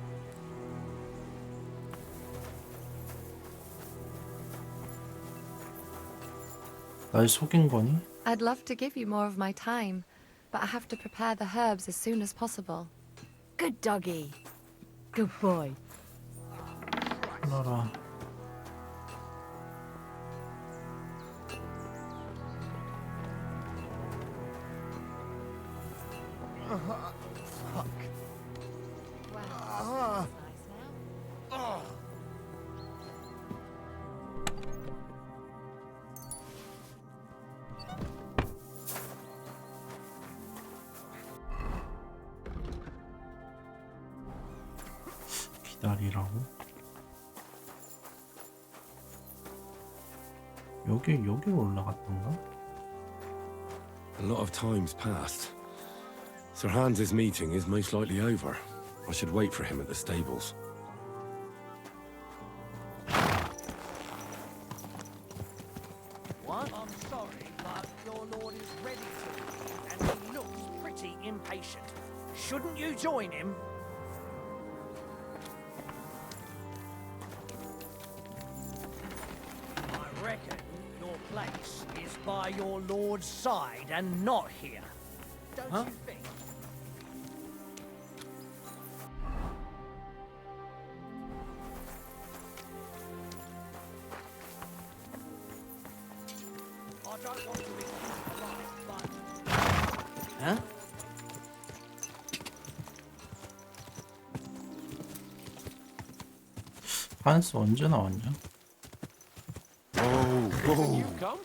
날 속인 거니? I'd love to give you more of my time, but I have to prepare the herbs as soon as possible. Good doggy. Good boy. 클라라. Well, that's nice now. 기다리라고? 여기 올라갔던가? A lot of time's passed. Sir Hans's meeting is most likely over. I should wait for him at the stables. What? I'm sorry, but your lord is ready to, and he looks pretty impatient. Shouldn't you join him? I reckon your place is by your lord's side and not here. Don't you think? huh? 한스 언제 나왔냐? You've come?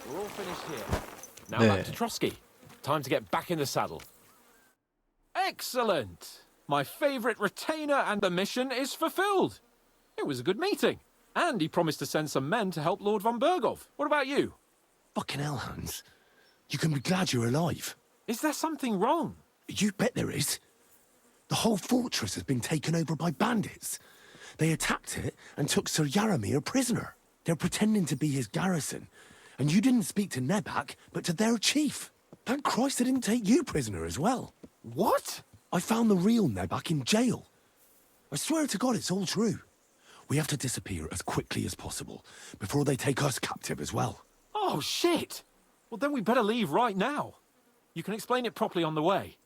We're all finished here. Now back to Trotsky. Time to get back in the saddle. Excellent! My favourite retainer, and the mission is fulfilled. It was a good meeting. And he promised to send some men to help Lord von Bergov. What about you? Fucking hell, Hans. You can be glad you're alive. Is there something wrong? You bet there is. The whole fortress has been taken over by bandits. They attacked it and took Sir Yaramir prisoner. They're pretending to be his garrison. And you didn't speak to Nebak, but to their chief. Thank Christ they didn't take you prisoner as well. What? I found the real Nebak in jail. I swear to God it's all true. We have to disappear as quickly as possible, before they take us captive as well. Oh, shit! Well, then we better leave right now. You can explain it properly on the way.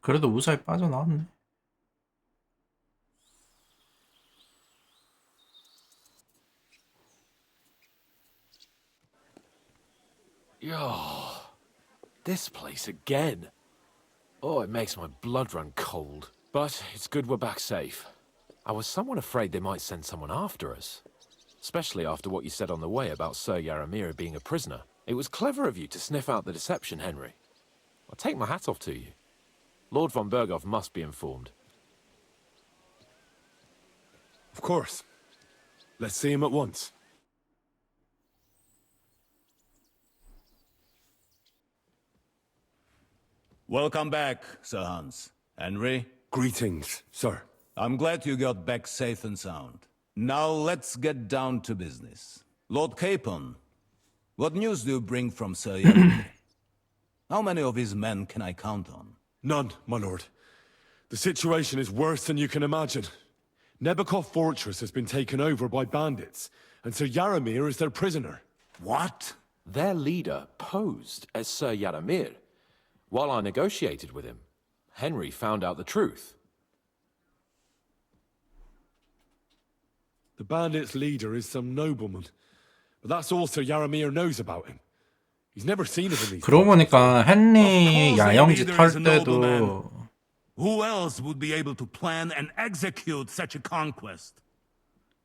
그래도 무사히 빠져나왔네. Oh, this place again. Oh, it makes my blood run cold. But it's good we're back safe. I was somewhat afraid they might send someone after us. Especially after what you said on the way about Sir Yaramir being a prisoner. It was clever of you to sniff out the deception, Henry. I'll take my hat off to you. Lord von Bergov must be informed. Of course. Let's see him at once. Welcome back, Sir Hans. Henry? Greetings, sir. I'm glad you got back safe and sound. Now let's get down to business. Lord Capon, what news do you bring from Sir Yaramir? How many of his men can I count on? None, my lord. The situation is worse than you can imagine. Nebakov Fortress has been taken over by bandits, and Sir Yaramir is their prisoner. What? Their leader posed as Sir Yaramir. While I negotiated with him, Henry found out the truth. The bandits' leader is some nobleman, but that's all Sir Yaramir knows about him. He's never seen him in these. 그러고 보니까 헨리 야영지 털 때도 Who else would be able to plan and execute such a conquest?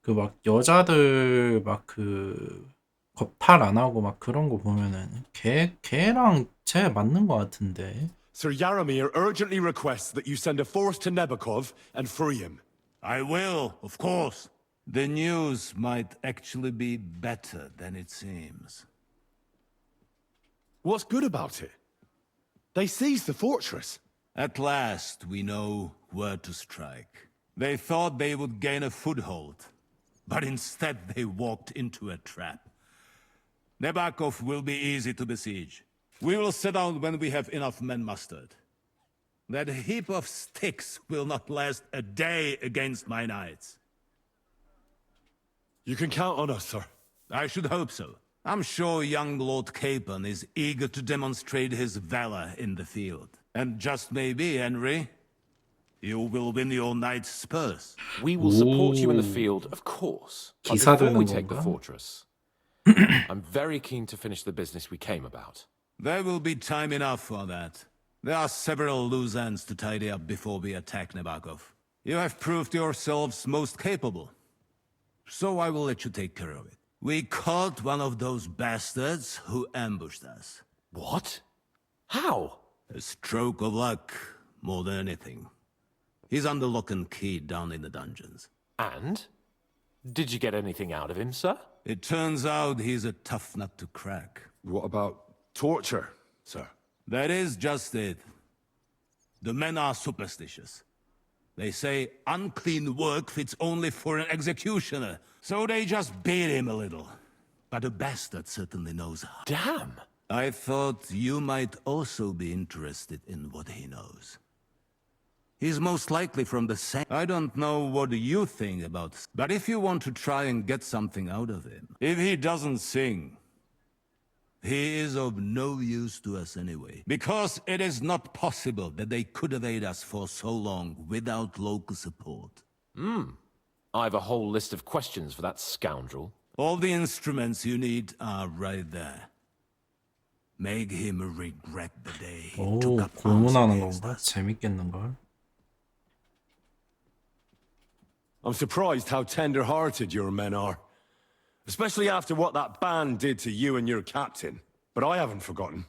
그 막 여자들 막 그 겁탈 안 하고 막 그런 거 보면은 걔랑 쟤 맞는 거 같은데. Sir Yaramir urgently requests that you send a force to Nebakov and free him. I will, of course. The news might actually be better than it seems. What's good about it? They seized the fortress. At last, we know where to strike. They thought they would gain a foothold, but instead they walked into a trap. Nebakov will be easy to besiege. We will set out when we have enough men mustered. That heap of sticks will not last a day against my knights. You can count on us, sir. I should hope so. I'm sure young Lord Capon is eager to demonstrate his valor in the field. And just maybe, Henry, you will win your knight's spurs. We will support you in the field, of course. But 기사 before we 되는 take the 건가? fortress, I'm very keen to finish the business we came about. There will be time enough for that. There are several loose ends to tidy up before we attack Nebakov. You have proved yourselves most capable. So I will let you take care of it. We caught one of those bastards who ambushed us. What? How? A stroke of luck, more than anything. He's under lock and key down in the dungeons. And? Did you get anything out of him, sir? It turns out he's a tough nut to crack. What about torture, sir? That is just it. The men are superstitious. They say unclean work fits only for an executioner, so they just beat him a little. But the bastard certainly knows how. Damn! I thought you might also be interested in what he knows. He's most likely from the same... I don't know what you think about... But if you want to try and get something out of him, if he doesn't sing, he is of no use to us anyway. Because it is not possible that they could evade us for so long without local support. I have a whole list of questions for that scoundrel. All the instruments you need are right there. Make him regret the day he 오, took up arms 고문하는 against 건가? us. 재밌겠는걸? I'm surprised how tender-hearted your men are. Especially after what that band did to you and your captain. But I haven't forgotten.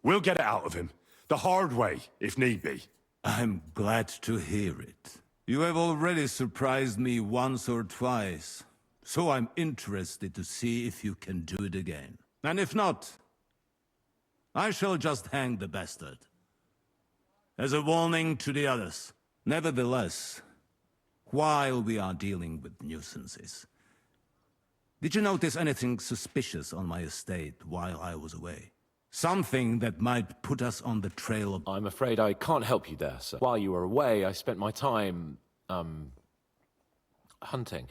We'll get it out of him. The hard way, if need be. I'm glad to hear it. You have already surprised me once or twice, so I'm interested to see if you can do it again. And if not, I shall just hang the bastard. As a warning to the others. Nevertheless, while we are dealing with nuisances, did you notice anything suspicious on my estate while I was away? Something that might put us on the trail of... I'm afraid I can't help you there, sir. While you were away, I spent my time, hunting.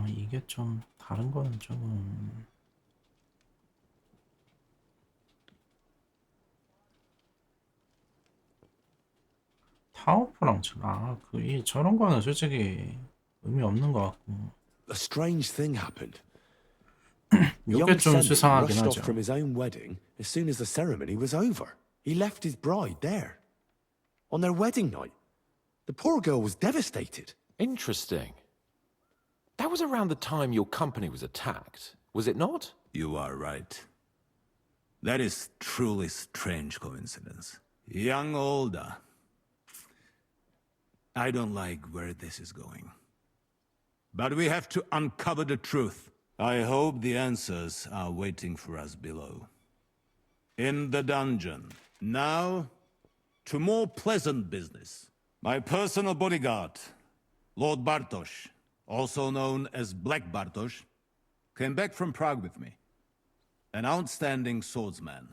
이게 좀 다른 거는 조금 타워프랑 저런 거는 솔직히 의미 없는 것 같고. A strange thing happened. 요게 Young 좀 Sandy 수상하긴 rushed off 하죠. from his own wedding as soon as the ceremony was over. He left his bride there. On their wedding night. The poor girl was devastated. Interesting. That was around the time your company was attacked, was it not? You are right. That is truly strange coincidence. Young Olda. I don't like where this is going. But we have to uncover the truth. I hope the answers are waiting for us below. In the dungeon. Now, to more pleasant business. My personal bodyguard, Lord Bartosz, also known as Black Bartosz, came back from Prague with me. An outstanding swordsman,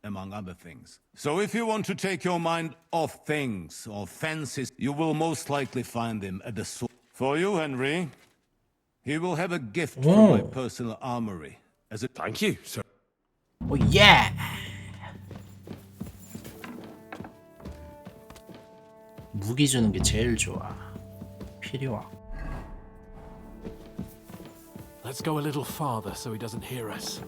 among other things. So if you want to take your mind off things or fancies, you will most likely find him at the sword. For you, Henry, he will have a gift from my personal armory. As a Thank you, sir. 오, 예! 무기 주는 게 제일 좋아. 필요하. Let's go a little farther so he doesn't hear us.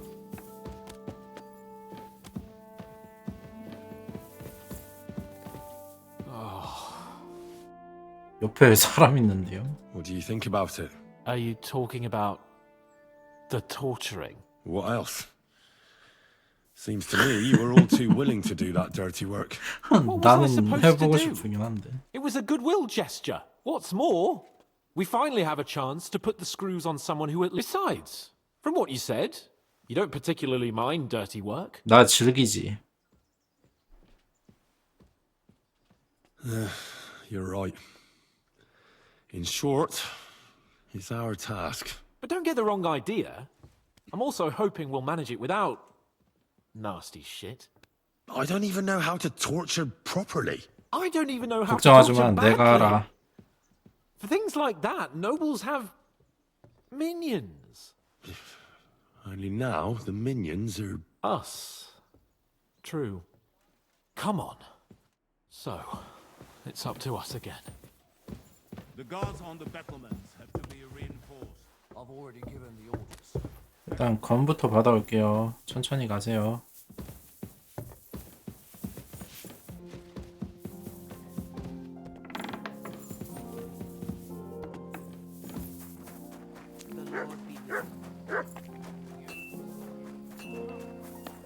옆에 사람 있는데요. What do you think about it? Are you talking about the torturing? What else? Seems to me you were all too willing to do that dirty work. What was I 나는 supposed 해보고 to do? 싶긴 한데. It was a goodwill gesture. What's more, we finally have a chance to put the screws on someone who... Besides, from what you said, you don't particularly mind dirty work. 나 즐기지. You're right. In short, it's our task. But don't get the wrong idea. I'm also hoping we'll manage it without nasty shit. I don't even know how to torture properly. I don't even know how to 걱정하지 torture 마, 내가 badly. 알아. For things like that, nobles have minions. Only now the minions are... Us. True. Come on. So, it's up to us again. The guards on the battlements have to be reinforced. I've already given the orders. 일단 검부터 받아올게요. 천천히 가세요.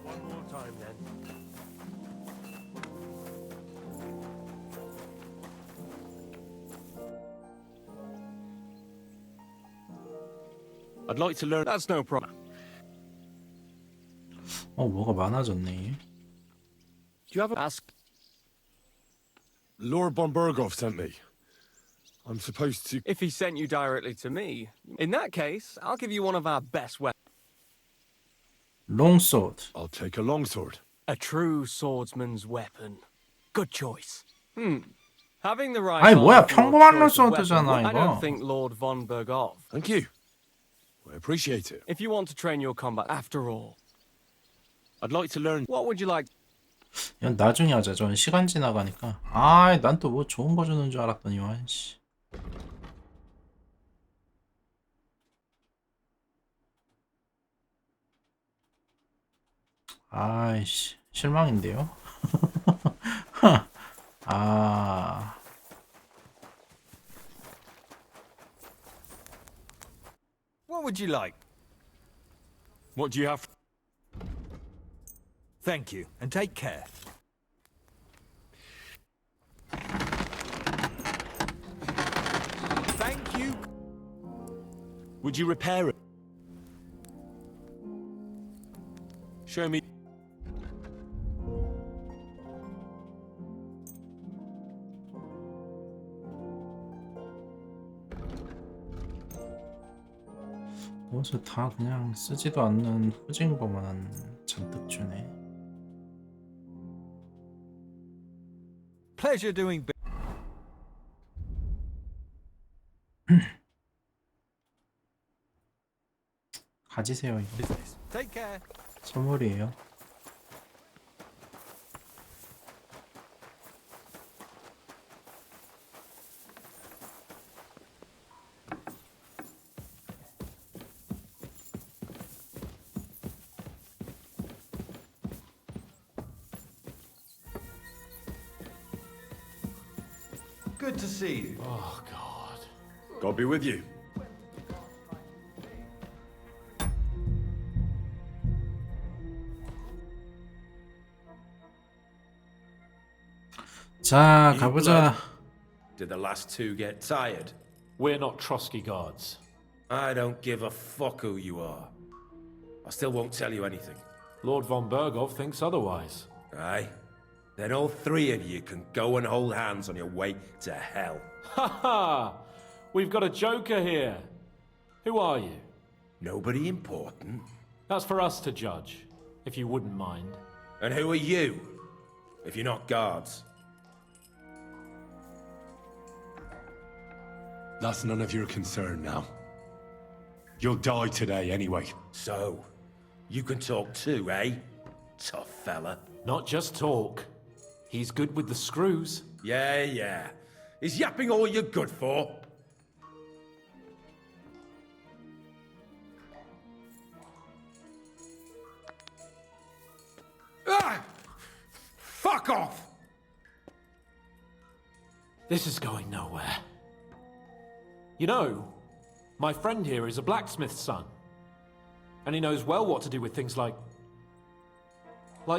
One more time then. I'd like to learn... That's no problem. 뭐가 많아졌네. Do you have a... Ask... Lord von Berghoff sent me. I'm supposed to... If he sent you directly to me, in that case, I'll give you one of our best weapons. Longsword. I'll take a longsword. A true swordsman's weapon. Good choice. Having the right... 아니 뭐야, arm for your 평범한 choice of 롱소드잖아, weapon, I 이거. don't think Lord von Berghoff. Thank you. I appreciate it. If you want to train your combat, after all, I'd like to learn... what would you like? 이건 나중에 하자. 전 시간 지나가니까. 아, 난 또 뭐 좋은 거 주는 줄 알았더니만. 씨. 아이씨, 실망인데요. 아, What would you like? What do you have? Thank you, and take care. Thank you. Would you repair it? Show me. 옷을 다 그냥 쓰지도 않는 후진 거만 잔뜩 주네. Pleasure doing 가지세요, 이거. business. Take care. 선물이에요. Good to see you. Oh, God. God be with you. 자, 가보자. Did the last two get tired? We're not Trotsky guards. I don't give a fuck who you are. I still won't tell you anything. Lord von Bergov thinks otherwise. Aye? Then all three of you can go and hold hands on your way to hell. Ha ha! We've got a joker here. Who are you? Nobody important. That's for us to judge, if you wouldn't mind. And who are you? If you're not guards. That's none of your concern now. You'll die today anyway. So, you can talk too, eh? Tough fella. Not just talk. He's good with the screws. Yeah. Is yapping all you're good for? Ah! Fuck off! This is going nowhere. You know, my friend here is a blacksmith's son. And he knows well what to do with things like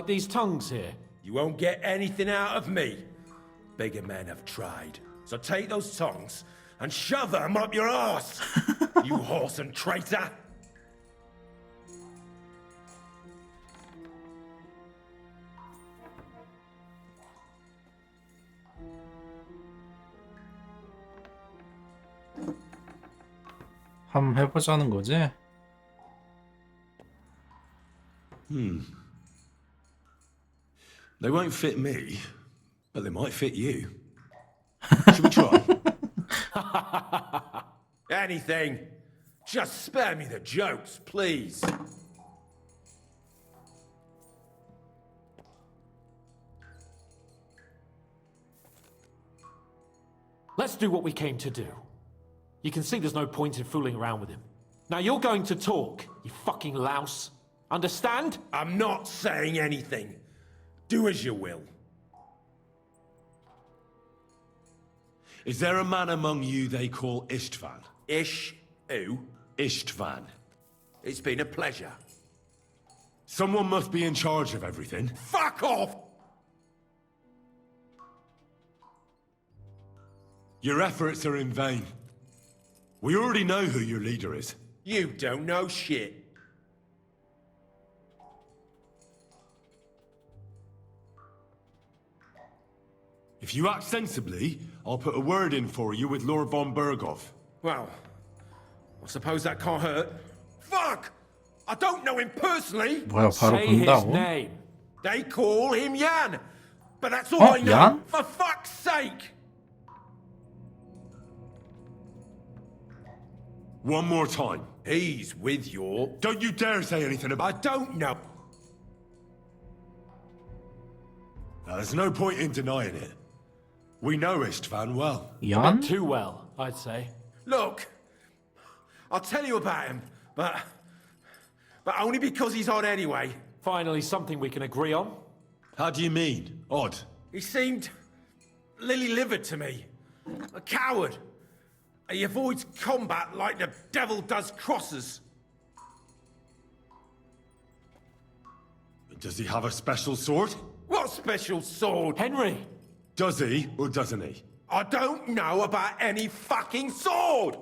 these tongues here. You won't get anything out of me. Bigger men have tried. So take those tongs and shove them up your arse, you horse and traitor! 한번 해보자는 거지? They won't fit me, but they might fit you. Should we try? Anything. Just spare me the jokes, please. Let's do what we came to do. You can see there's no point in fooling around with him. Now you're going to talk, you fucking louse. Understand? I'm not saying anything. Do as you will. Is there a man among you they call Istvan? Who? Istvan. It's been a pleasure. Someone must be in charge of everything. Fuck off! Your efforts are in vain. We already know who your leader is. You don't know shit. If you act sensibly, I'll put a word in for you with Lord von Bergov. Well, I suppose that can't hurt. Fuck! I don't know him personally. 뭐야, 바로 Say his 본다고? name. They call him Jan. But that's all Oh, I know. Jan? For fuck's sake! One more time. He's with your... Don't you dare say anything about... I don't know. Now, there's no point in denying it. We know Istvan well. 얀? Too well, I'd say. Look, I'll tell you about him, but only because he's odd anyway. Finally, something we can agree on. How do you mean? Odd? He seemed lily-livered to me. A coward. He avoids combat like the devil does crosses. Does he have a special sword? What special sword? Henry! Does he or doesn't he? I don't know about any fucking sword!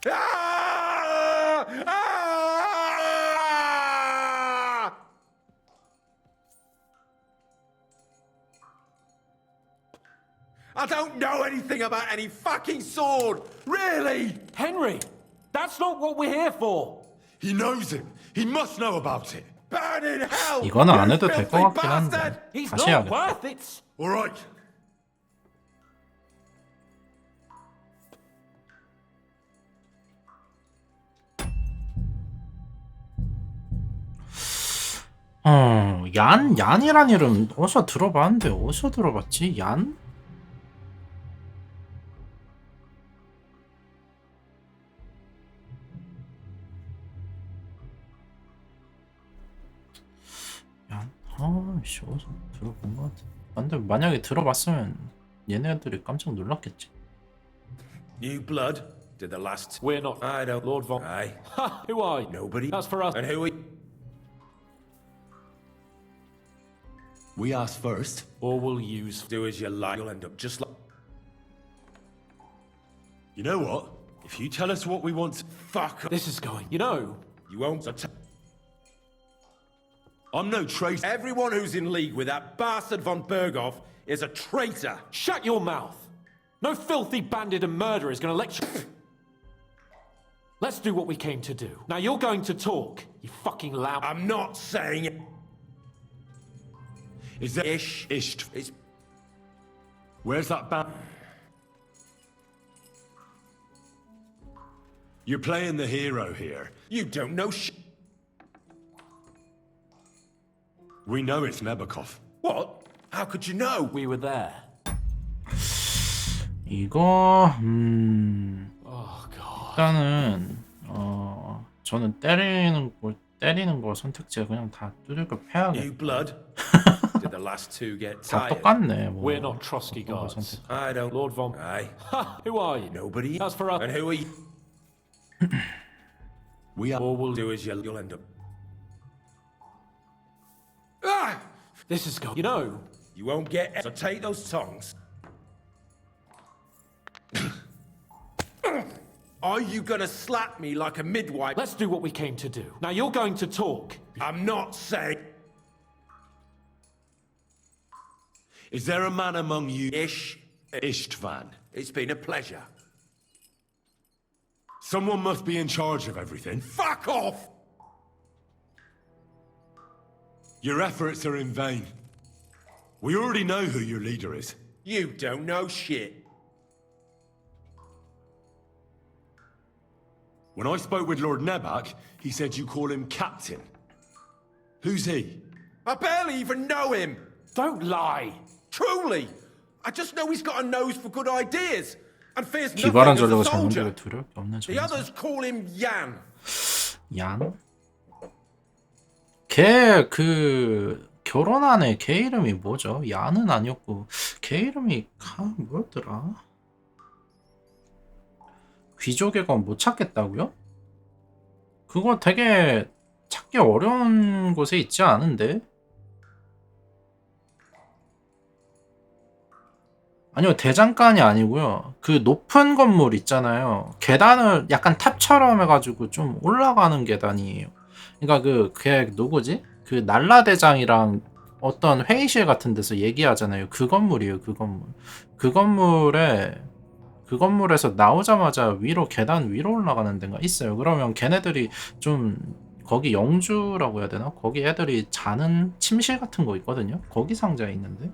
Ah! Ah! I don't know anything about any fucking sword! Really! Henry! That's not what we're here for! He knows him. He must know about it. Burn in hell! 이거는 안 you 해도 될 것 filthy 같긴 한데. bastard! He's 다시 not 해야겠다. worth it! All right. 얀이란 이름 어디서 들어봤는데 어디서 들어봤지? 얀? 얀? 아씨 어디서 들어본 것 같아. 근데 만약에 들어봤으면 얘네들이 깜짝 놀랐겠지. New blood? Did the last... We're not. I don't... Lord Von. Aye. Ha! Who are you? Nobody. That's for us. And who are... We asked first. Or we'll use. Do as you like. You'll end up just like... You know what? If you tell us what we want... Fuck. This is going. You know. You won't... I'm no traitor. Everyone who's in league with that bastard von Berghoff is a traitor. Shut your mouth! No filthy bandit and murderer is gonna lecture. Let's do what we came to do. Now you're going to talk, you fucking loud. I'm not saying it. Is that Ish. It's... Where's that band? You're playing the hero here. You don't know shit. We know it's Nebakov. What? How could you know? We were there. 이거 Oh god. 일단은 저는 때리는 거 선택지가 그냥 다 두들겨 패야겠다. New blood? Did the last two get 다 tired? 똑같네. 뭐. We're not Trotsky 어떤 거 guards. 선택. I don't... Lord Von. Aye. Ha! Who are you? Nobody. That's for us. And who are you? We are... Or we'll Do as you'll end up... Ah! This is going. You know. You won't get... So take those tongs. Are you gonna slap me like a midwife? Let's do what we came to do. Now you're going to talk. I'm not saying... Is there a man among you... Istvan. It's been a pleasure. Someone must be in charge of everything. Fuck off! Your efforts are in vain. We already know who your leader is. You don't know shit. When I spoke with Lord Nebak, he said you call him Captain. Who's he? I barely even know him. Don't lie. Truly. I just know he's got a nose for good ideas. And fears 기발한 nothing 전략을 as a 잘못되게 soldier. 두려울 게 없는 The 전략. others call him Yan. 얀? 걔 결혼한 애 걔 이름이 뭐죠? 얀은 아니었고 걔 이름이 뭐였더라? 귀족의 건 못 찾겠다고요? 그거 되게 찾기 어려운 곳에 있지 않은데? 아니요, 대장간이 아니고요. 그 높은 건물 있잖아요. 계단을 약간 탑처럼 해가지고 좀 올라가는 계단이에요. 그러니까 걔 누구지? 그 날라 대장이랑 어떤 회의실 같은 데서 얘기하잖아요. 그 건물이에요, 그 건물. 그 건물에서 나오자마자 계단 위로 올라가는 데가 있어요. 그러면 걔네들이 좀 거기 영주라고 해야 되나? 거기 애들이 자는 침실 같은 거 있거든요. 거기 상자에 있는데.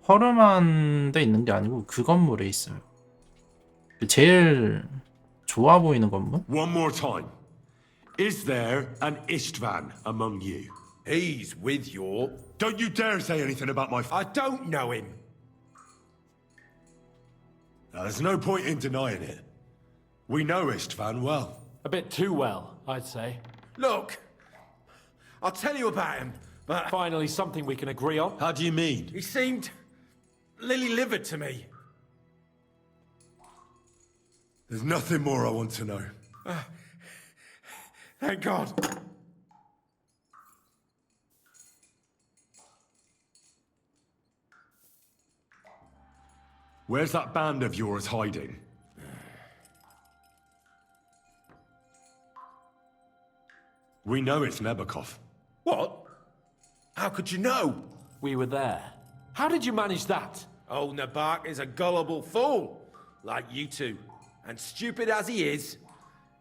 허름한 데 있는 게 아니고 그 건물에 있어요. 그 제일 좋아 보이는 건물? One more time. Is there an Istvan among you? He's with your... Don't you dare say anything about my... I don't know him. Now, there's no point in denying it. We know Istvan well. A bit too well, I'd say. Look, I'll tell you about him, but... Finally, something we can agree on. How do you mean? He seemed lily-livered to me. There's nothing more I want to know. Thank God. Where's that band of yours hiding? We know it's Nebakov. What? How could you know? We were there. How did you manage that? Old Nabak is a gullible fool, like you two. And stupid as he is,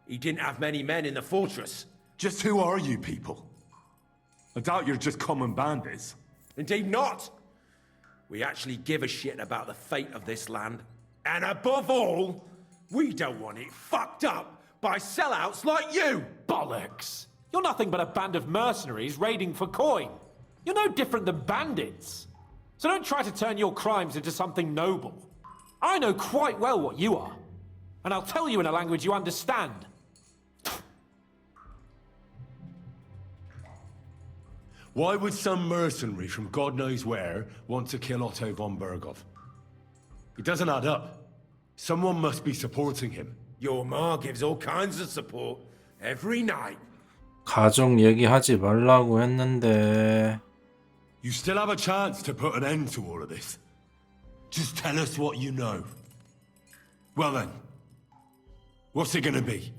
he didn't have many men in the fortress. Just who are you people? I doubt you're just common bandits. Indeed not. We actually give a shit about the fate of this land. And above all, we don't want it fucked up by sellouts like you! Bollocks! You're nothing but a band of mercenaries raiding for coin. You're no different than bandits. So don't try to turn your crimes into something noble. I know quite well what you are. And I'll tell you in a language you understand. Why would some mercenary from God knows where want to kill Otto von Bergov? It doesn't add up. Someone must be supporting him. Your ma gives all kinds of support every night. 가족 얘기하지 말라고 했는데. You still have a chance to put an end to all of this. Just tell us what you know. Well then, what's it gonna be?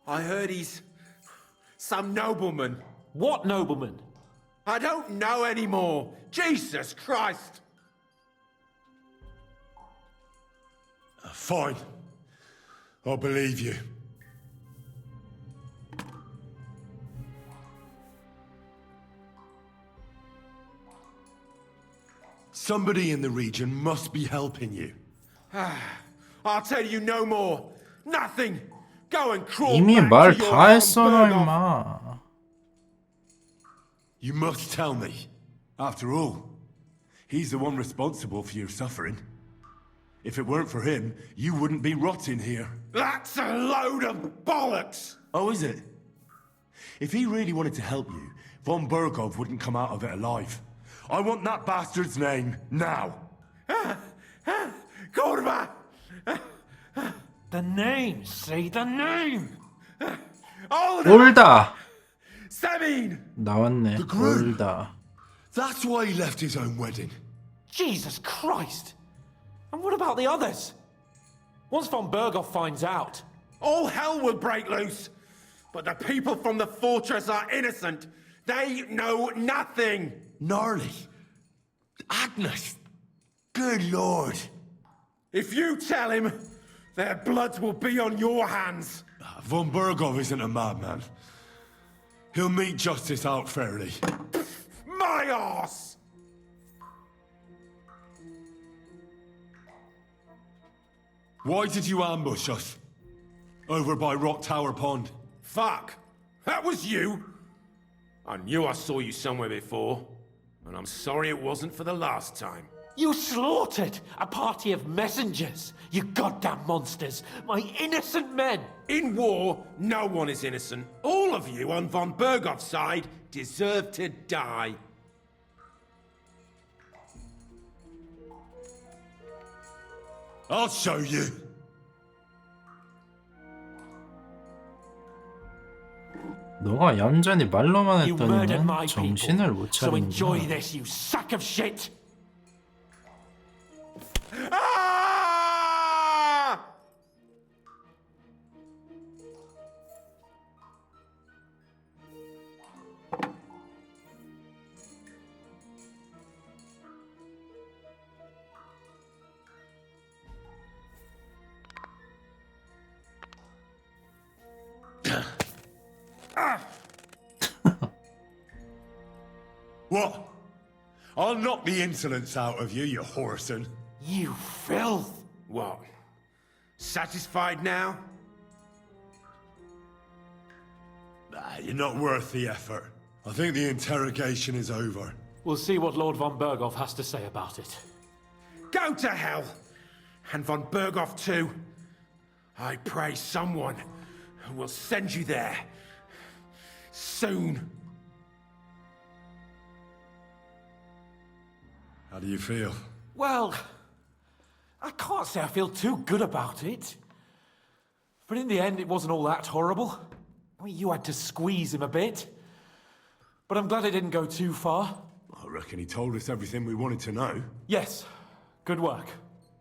I heard he's some nobleman. What nobleman? I don't know anymore. Jesus Christ! Fine. I'll believe you. Somebody in the region must be helping you. I'll tell you no more. Nothing. Go and crawl 이미 back 말 to your 다 했어, Bergov. 임마. You must tell me. After all, he's the one responsible for your suffering. If it weren't for him, you wouldn't be rotting here. That's a load of bollocks! Oh, is it? If he really wanted to help you, von Bergov wouldn't come out of it alive. I want that bastard's name, now! Korva! The name, see the name! 올다. Sabine! 나왔네. The groom. 올다. That's why he left his own wedding. Jesus Christ! And what about the others? Once von Bergov finds out... All hell will break loose! But the people from the fortress are innocent! They know nothing! Gnarly. Agnes. Good lord. If you tell him, their bloods will be on your hands! Von Bergov isn't a madman. He'll meet justice out fairly. My arse! Why did you ambush us? Over by Rock Tower Pond. Fuck! That was you! I knew I saw you somewhere before, and I'm sorry it wasn't for the last time. You slaughtered a party of messengers, you goddamn monsters! My innocent men! In war, no one is innocent. All of you on von Bergov's side deserve to die. I'll show you. 너가 얌전히 말로만 You murdered 했더니는 my 정신을 못 people, so enjoy 차리는구나. this, you sack of shit! Ah! What? I'll knock the insolence out of you, you whoreson. You filth! What? Satisfied now? Nah, you're not worth the effort. I think the interrogation is over. We'll see what Lord von Berghoff has to say about it. Go to hell! And von Berghoff too. I pray someone will send you there. Soon. How do you feel? Well, I can't say I feel too good about it. But in the end, it wasn't all that horrible. I mean, you had to squeeze him a bit. But I'm glad it didn't go too far. I reckon he told us everything we wanted to know. Yes, good work.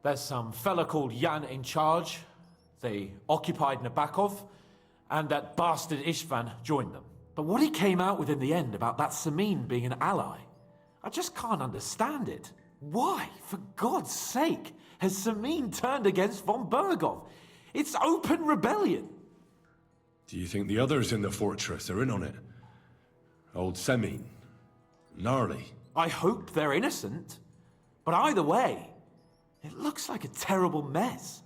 There's some fella called Jan in charge. They occupied Nabokov, and that bastard Istvan joined them. But what he came out with in the end about that Samin being an ally, I just can't understand it. Why, for God's sake, has Samin turned against von Berghoff? It's open rebellion. Do you think the others in the fortress are in on it? Old Semin? Gnarly? I hope they're innocent. But either way, it looks like a terrible mess.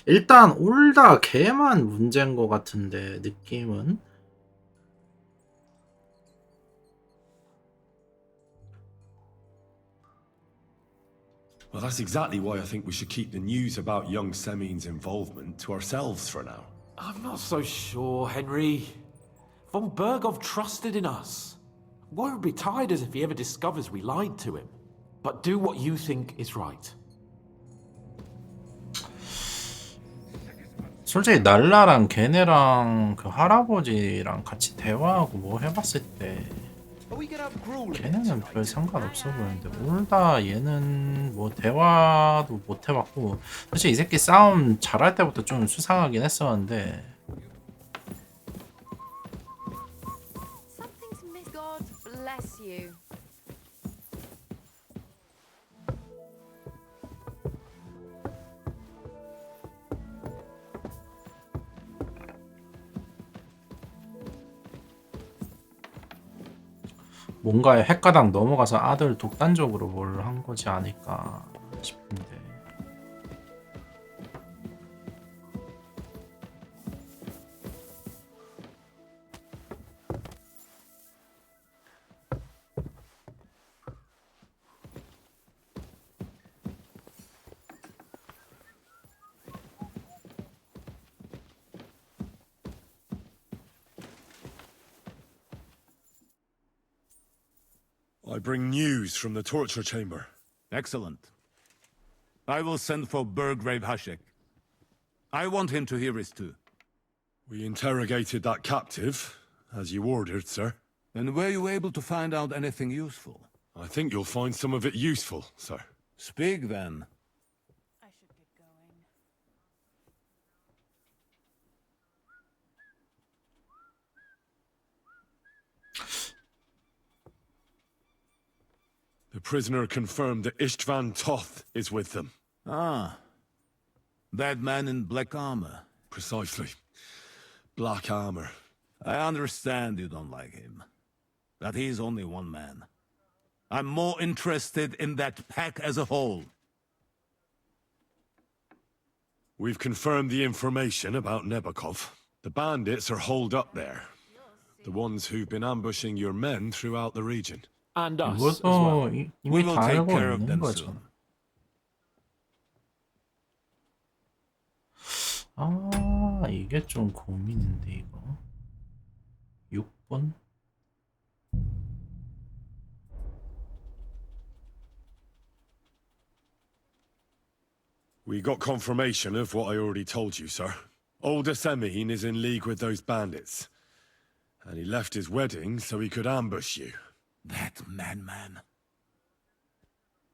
일단 올다 걔만 문제인 것 같은데 느낌은. Well, that's exactly why I think we should keep the news about young Semin's involvement to ourselves for now. I'm not so sure, Henry. Von Berghoff trusted in us. Won't be tired as if he ever discovers we lied to him. But do what you think is right. 솔직히 날라랑 걔네랑 그 할아버지랑 같이 대화하고 뭐 해봤을 때 걔네는 별 상관없어 보이는데 올다 얘는 뭐 대화도 못 해봤고 사실 이 새끼 싸움 잘할 때부터 좀 수상하긴 했었는데 Something's missed. God bless you. 뭔가에 헷가닥 넘어가서 아들 독단적으로 뭘 한 거지 않을까 싶은데. I bring news from the torture chamber. Excellent. I will send for Burgrave Hashek. I want him to hear it too. We interrogated that captive, as you ordered, sir. And were you able to find out anything useful? I think you'll find some of it useful, sir. Speak then. The prisoner confirmed that Istvan Toth is with them. Ah. That man in black armor. Precisely. Black armor. I understand you don't like him. But he's only one man. I'm more interested in that pack as a whole. We've confirmed the information about Nabokov. The bandits are holed up there. The ones who've been ambushing your men throughout the region. And us as well. 이것도 We 이미 will 다 take 알고 care of 있는 them 거죠. soon. 아 이게 좀 고민인데 이거 6분? We got confirmation of what I already told you, sir. Old Semin is in league with those bandits. And he left his wedding so he could ambush you. That madman.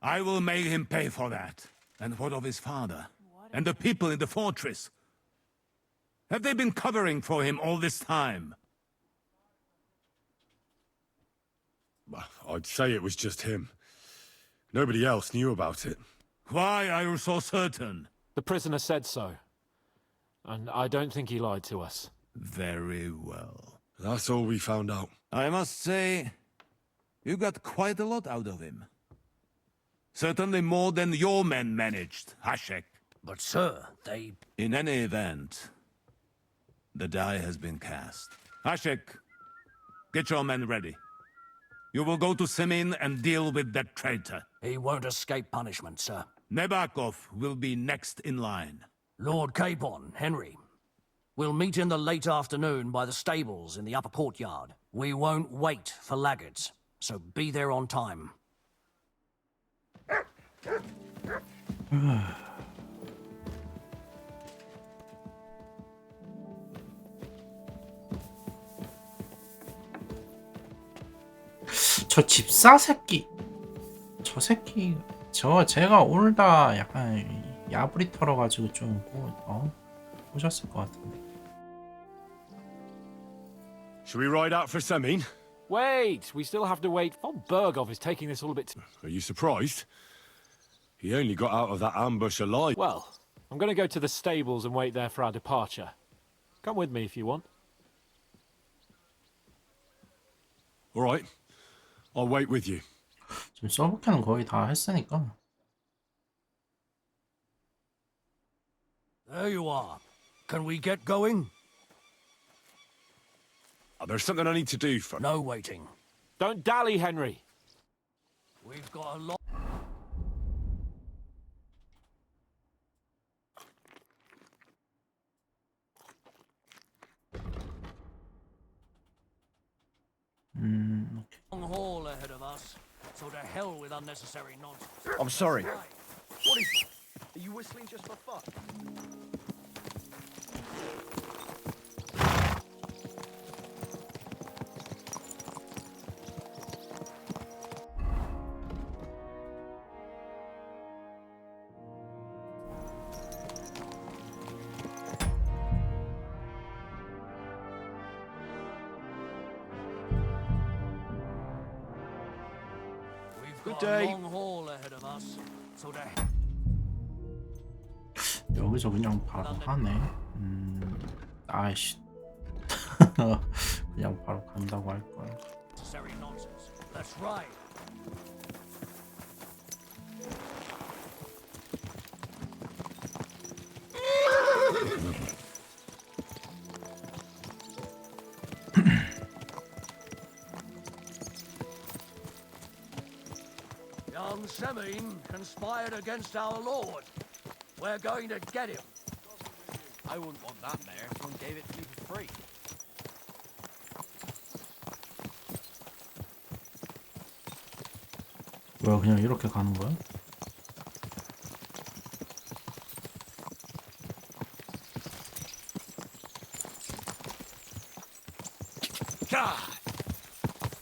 I will make him pay for that. And what of his father? And the people in the fortress? Have they been covering for him all this time? I'd say it was just him. Nobody else knew about it. Why are you so certain? The prisoner said so. And I don't think he lied to us. Very well. That's all we found out. I must say, you got quite a lot out of him. Certainly more than your men managed, Hashek. But, sir, they... In any event, the die has been cast. Hashek, get your men ready. You will go to Semin and deal with that traitor. He won't escape punishment, sir. Nebakov will be next in line. Lord Capon, Henry. We'll meet in the late afternoon by the stables in the upper courtyard. We won't wait for laggards, so be there on time. 저 집사 새끼, 저 새끼, 제가 오늘다 약간 야부리 털어가지고 좀 꼬셨을 것 같은데. Should we ride out for Semin? Wait, we still have to wait. Von Bergov is taking this all a bit... Are you surprised? He only got out of that ambush alive. Well, I'm going to go to the stables and wait there for our departure. Come with me if you want. All right. I'll wait with you. 지금 서브캐는 거의 다 했으니까. There you are. Can we get going? There's something I need to do for... No waiting. Don't dally, Henry. We've got a lot... long haul ahead of us, so to hell with unnecessary nonsense. I'm sorry. What is... Are you whistling just for fun? Good day. Long haul ahead of us, so to... 여기서 그냥 바로 하네. 아이씨. 그냥 바로 간다고 할 거야. Necessary nonsense. That's right. Young Semin conspired against our lord. We're going to get him. I wouldn't want that mare if someone gave it to you for free. 뭐야, 그냥 이렇게 가는 거야?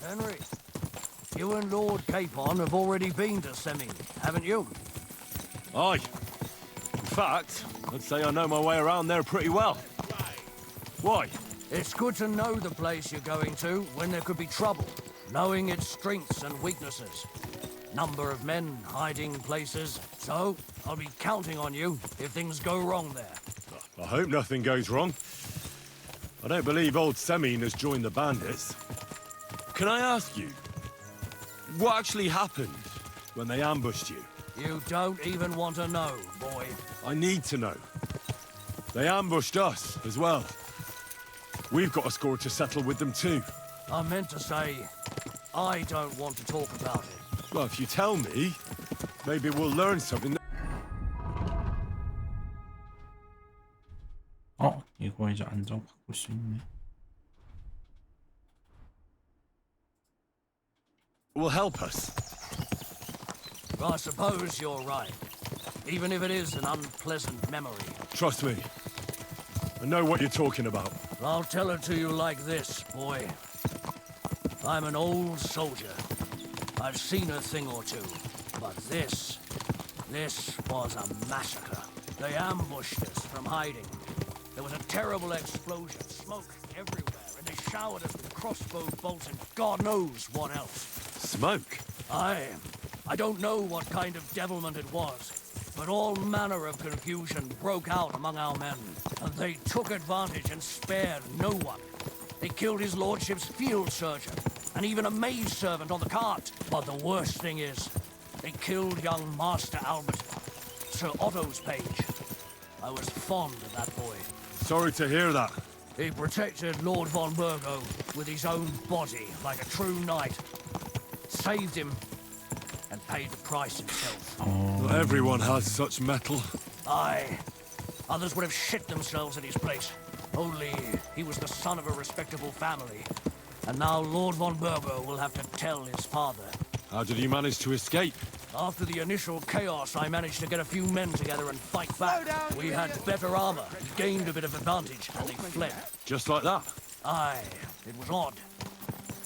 Henry, you and Lord Capon have already been to Semin, haven't you? Aye. In fact, I'd say I know my way around there pretty well. Why? It's good to know the place you're going to when there could be trouble, knowing its strengths and weaknesses. Number of men, hiding places. So, I'll be counting on you if things go wrong there. I hope nothing goes wrong. I don't believe old Semin has joined the bandits. Can I ask you, what actually happened when they ambushed you? You don't even want to know, boy. I need to know. They ambushed us as well. We've got a score to settle with them too. I meant to say, I don't want to talk about it. Well, if you tell me, maybe we'll learn something. 이거 이제 안정 바꿀 수 있네. Will help us. I suppose you're right. Even if it is an unpleasant memory. Trust me. I know what you're talking about. I'll tell it to you like this, boy. I'm an old soldier. I've seen a thing or two. But this was a massacre. They ambushed us from hiding. There was a terrible explosion, smoke everywhere, and they showered us with crossbow bolts and God knows what else. Smoke? I don't know what kind of devilment it was, but all manner of confusion broke out among our men, and they took advantage and spared no one. They killed his lordship's field surgeon, and even a maid servant on the cart. But the worst thing is, they killed young Master Albert, Sir Otto's page. I was fond of that boy. Sorry to hear that. He protected Lord von Burgo with his own body like a true knight. Saved him, and paid the price himself. Not everyone has such metal. Aye. Others would have shit themselves at his place. Only he was the son of a respectable family. And now Lord von Burgo will have to tell his father. How did you manage to escape? After the initial chaos, I managed to get a few men together and fight back. We had better armor, gained a bit of advantage, and they fled. Just like that? Aye, it was odd.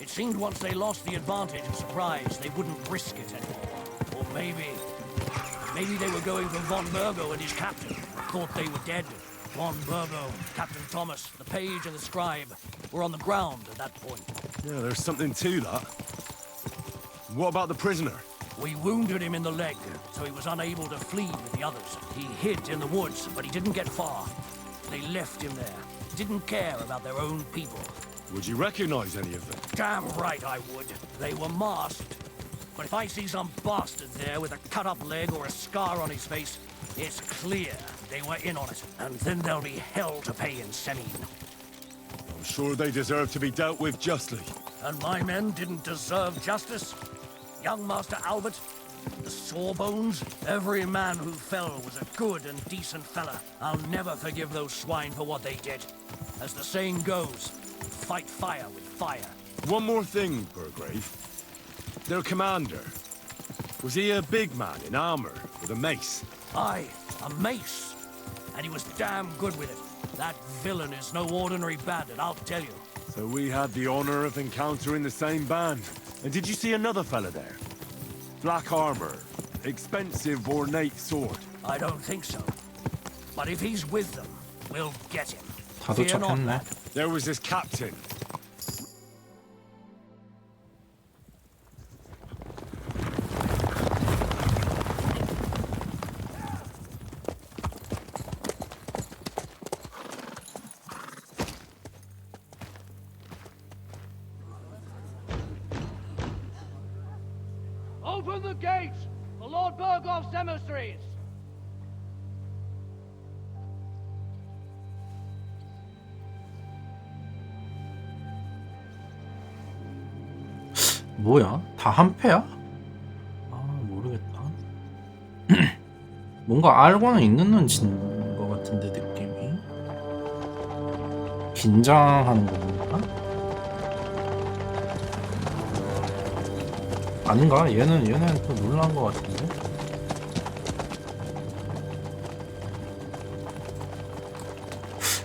It seemed once they lost the advantage of surprise, they wouldn't risk it anymore. Or maybe they were going for von Burgo and his captain. Thought they were dead. Von Burgo, Captain Thomas, the page and the scribe were on the ground at that point. Yeah, there's something to that. What about the prisoner? We wounded him in the leg, so he was unable to flee with the others. He hid in the woods, but he didn't get far. They left him there. Didn't care about their own people. Would you recognize any of them? Damn right I would. They were masked. But if I see some bastard there with a cut-up leg or a scar on his face, it's clear they were in on it. And then there'll be hell to pay in Semine. I'm sure they deserve to be dealt with justly. And my men didn't deserve justice? Young Master Albert, the Sawbones, every man who fell was a good and decent fella. I'll never forgive those swine for what they did. As the saying goes, fight fire with fire. One more thing, Burgrave. Their commander. Was he a big man in armor with a mace? Aye, a mace. And he was damn good with it. That villain is no ordinary bandit, I'll tell you. So we had the honor of encountering the same band. And did you see another fella there? Black armor, expensive ornate sword. I don't think so. But if he's with them, we'll get him. 다 Fear not. 도착했네. There was his captain. Open the gates for Lord Burgoff's emissaries! 뭐야? 다 한패야? 아 모르겠다. 뭔가 알고는 있는 눈치인 것 같은데 느낌이. 긴장하는 건가? 아닌가? 얘는 또 놀란 것 같은데.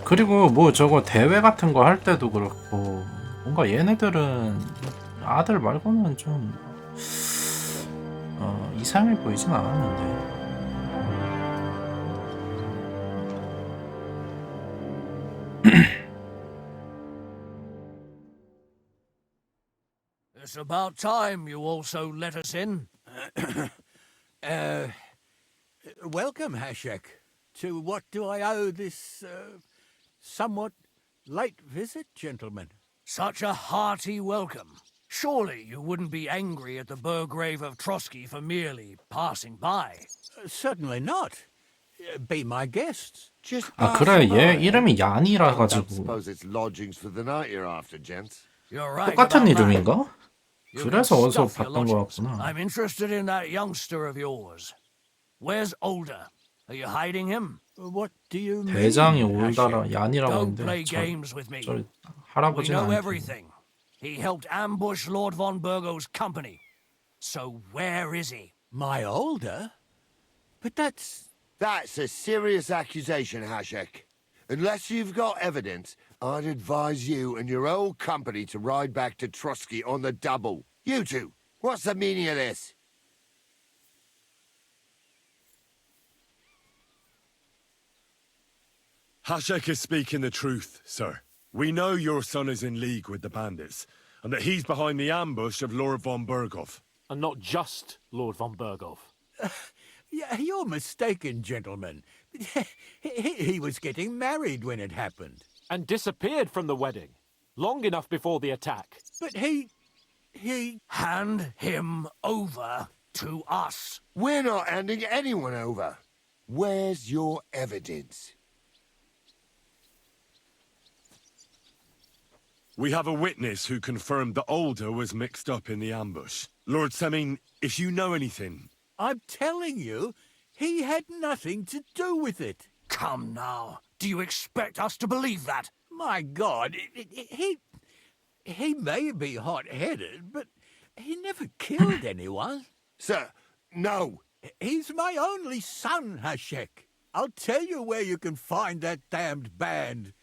그리고 뭐 저거 대회 같은 거 할 때도 그렇고 뭔가 얘네들은 아들 말고는 좀 이상해 보이진 않았는데. It's about time you also let us in. Welcome, Hashek. To what do I owe this, somewhat late visit, gentlemen? Such a hearty welcome. Surely you wouldn't be angry at the Burgrave of Trotsky for merely passing by. Certainly not. Be my guests. Just 아 그래 얘 이름이 얀이라 I 가지고 suppose it's lodgings for the night you're after, gents. You're right 똑같은 about that. 이름인가? You 그래서 can 어디서 stuff your 봤던 것 lodgings. 같구나. I'm interested in that youngster of yours. Where's Older? Are you hiding him? What do you mean? 대장이 올다라 얀이라고 Don't 하는데 play 저 games with me. We 할아버지는 know 아니고. everything. He helped ambush Lord von Burgo's company. So where is he? My older? But that's a serious accusation, Hashek. Unless you've got evidence, I'd advise you and your whole company to ride back to Trotsky on the double. You two, what's the meaning of this? Hashek is speaking the truth, sir. We know your son is in league with the bandits, and that he's behind the ambush of Lord von Burgov. And not just Lord von Burgov. Yeah, you're mistaken, gentlemen. he was getting married when it happened. And disappeared from the wedding. long enough before the attack. But he... Hand him over to us. We're not handing anyone over. Where's your evidence? We have a witness who confirmed that Alder was mixed up in the ambush. Lord Semin, if you know anything... I'm telling you, he had nothing to do with it. Come now. Do you expect us to believe that? My God, he may be hot-headed, but he never killed anyone. Sir, no. He's my only son, Hashek. I'll tell you where you can find that damned band.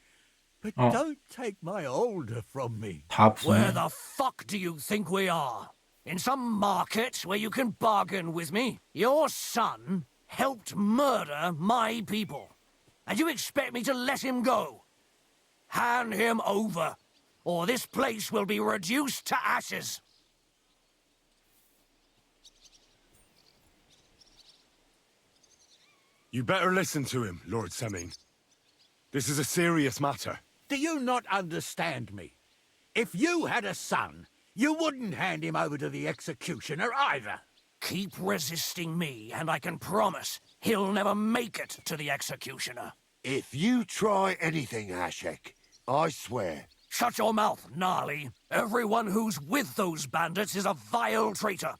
But don't take my Alder from me. Where the fuck do you think we are? In some market where you can bargain with me? Your son helped murder my people. And you expect me to let him go? Hand him over, or this place will be reduced to ashes. You better listen to him, Lord Semin. This is a serious matter. Do you not understand me? If you had a son, you wouldn't hand him over to the executioner either. Keep resisting me, and I can promise he'll never make it to the executioner. If you try anything, Hashek, I swear. Shut your mouth, Gnarly. Everyone who's with those bandits is a vile traitor.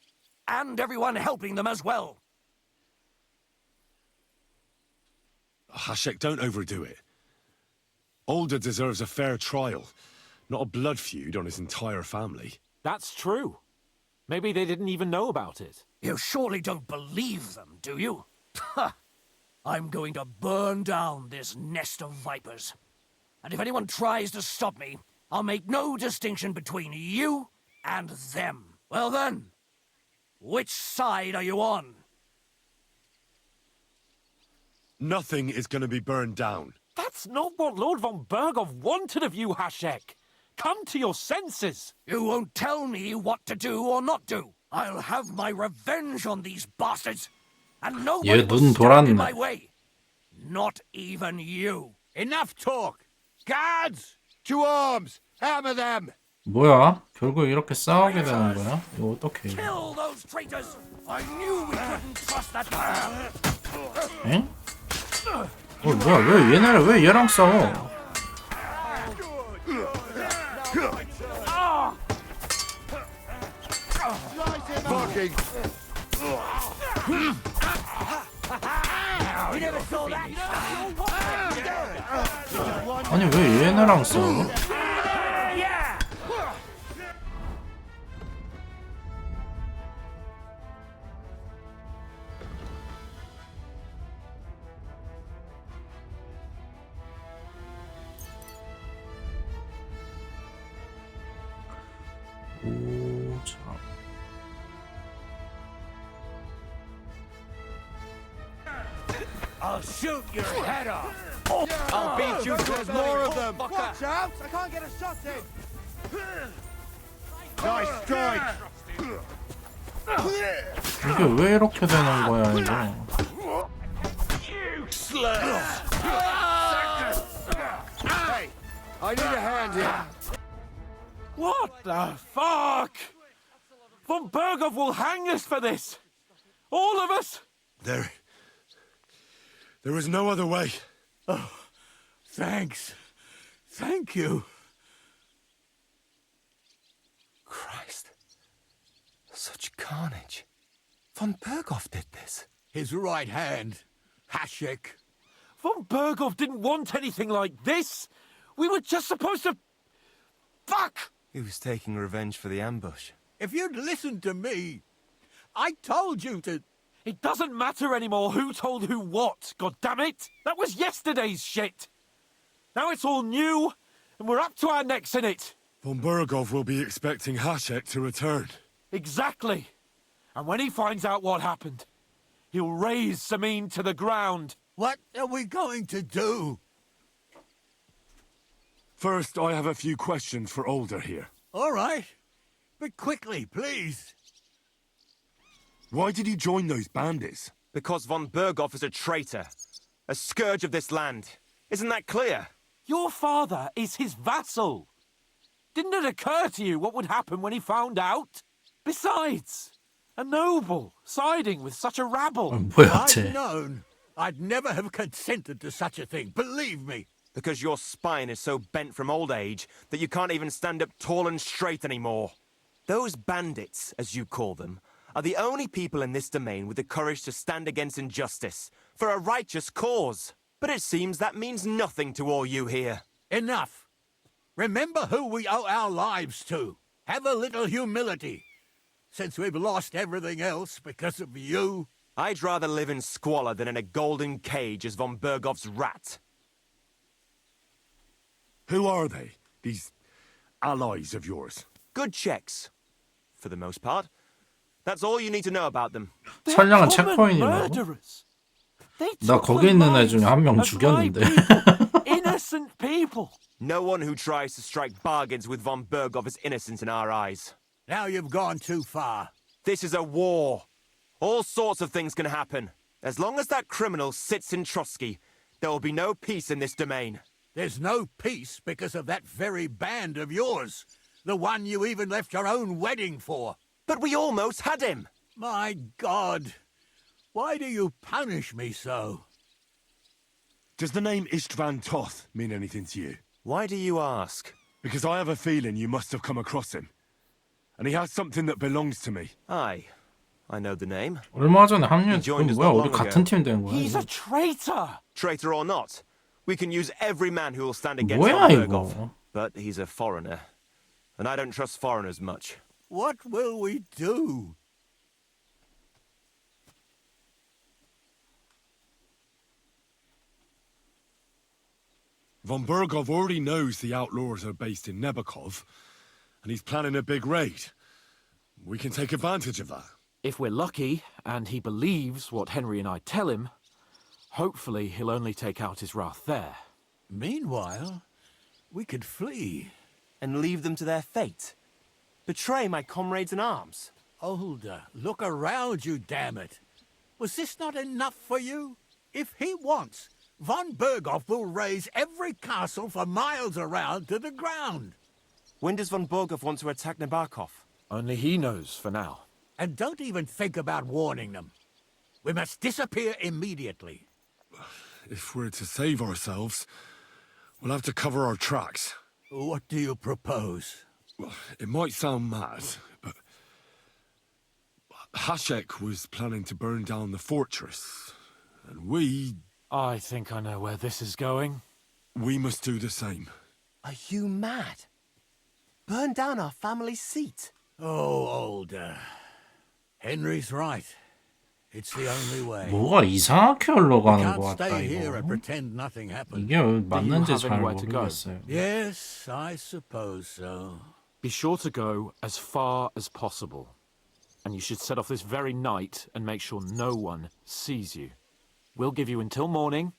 And everyone helping them as well. Hashek, don't overdo it. Alder deserves a fair trial, not a blood feud on his entire family. That's true. Maybe they didn't even know about it. You surely don't believe them, do you? I'm going to burn down this nest of vipers. And if anyone tries to stop me, I'll make no distinction between you and them. Well then, which side are you on? Nothing is going to be burned down. That's not what Lord von Bergov wanted of you, Hashek. Come to your senses. You won't tell me what to do or not do. I'll have my revenge on these bastards. And nobody will stand in my way. Not even you. Enough talk. Guards! To arms! Hammer them! 뭐야? 결국 이렇게 싸우게 되는 거야? 이거 어떻게? Kill those traitors! I knew we couldn't trust that. 엥? 뭐야? 왜 얘랑 싸워? Fucking! 아니 왜 얘네랑 싸워? I'll shoot your head off. I'll beat you to There's more of them. Watch out! I can't get a shot in. Nice strike! 이게 왜 이렇게 되는 거야 이거? Hey, I need a hand here. What the fuck? Von Bergov will hang us for this. All of us. There is no other way. Oh, thanks. Thank you. Christ. Such carnage. Von Bergov did this. His right hand, Hashek. Von Bergov didn't want anything like this. We were just supposed to... Fuck! He was taking revenge for the ambush. If you'd listened to me, I told you to... It doesn't matter anymore who told who what, goddammit! That was yesterday's shit! Now it's all new, and we're up to our necks in it! Von Bergov will be expecting Hashek to return. Exactly! And when he finds out what happened, he'll raise Samin to the ground. What are we going to do? First, I have a few questions for Alder here. All right. But quickly, please. Why did he join those bandits? Because von Bergov is a traitor. A scourge of this land. Isn't that clear? Your father is his vassal. Didn't it occur to you what would happen when he found out? Besides, a noble siding with such a rabble. 뭐야, I'd 쟤. known. I'd never have consented to such a thing, believe me. Because your spine is so bent from old age that you can't even stand up tall and straight anymore. Those bandits, as you call them, are the only people in this domain with the courage to stand against injustice for a righteous cause. But it seems that means nothing to all you here. Enough. Remember who we owe our lives to. Have a little humility. Since we've lost everything else because of you. I'd rather live in squalor than in a golden cage as von Bergov's rat. Who are they, these allies of yours? Good checks, for the most part. That's all you need to know about them. 선량한 체코인이라고? 나 거기 있는 애 중에 한 명 죽였는데. Innocent people. No one who tries to strike bargains with von Bergov is innocent in our eyes. Now you've gone too far. This is a war. All sorts of things can happen. As long as that criminal sits in Trotsky, there will be no peace in this domain. There's no peace because of that very band of yours. The one you even left your own wedding for. But we almost had him. My God. Why do you punish me so? Does the name Istvan Toth mean anything to you? Why do you ask? Because I have a feeling you must have come across him. And he has something that belongs to me. Aye. I know the name. 얼마 전에 합류. joined us 뭐야? not 우리 long 같은 ago. 팀 된 거야? He's a traitor. Traitor or not, we can use every man who will stand against 뭐야, von Bergov. 이거? But he's a foreigner. And I don't trust foreigners much. What will we do? Von Bergov already knows the outlaws are based in Nebakov, and he's planning a big raid. We can take advantage of that. If we're lucky, and he believes what Henry and I tell him, hopefully he'll only take out his wrath there. Meanwhile, we could flee. And leave them to their fate. Betray my comrades in arms. Older, look around you, damn it. Was this not enough for you? If he wants, von Bergov will raise every castle for miles around to the ground. When does von Bergov want to attack Nabokov? Only he knows for now. And don't even think about warning them. We must disappear immediately. If we're to save ourselves, we'll have to cover our tracks. What do you propose? Well, it might sound mad, but Hashek was planning to burn down the fortress, and I think I know where this is going. We must do the same. Are you mad? Burn down our family seat? Oh, Older. Henry's right. It's the only way. 뭐가 이상하게 흘러가는 We 것 can't 같다 stay here 이거. and pretend nothing happened. 이게 맞는지 have 잘 anywhere to go? 모르겠어요. Yes, I suppose so. Be sure to go as far as possible. And you should set off this very night and make sure no one sees you. We'll give you until morning,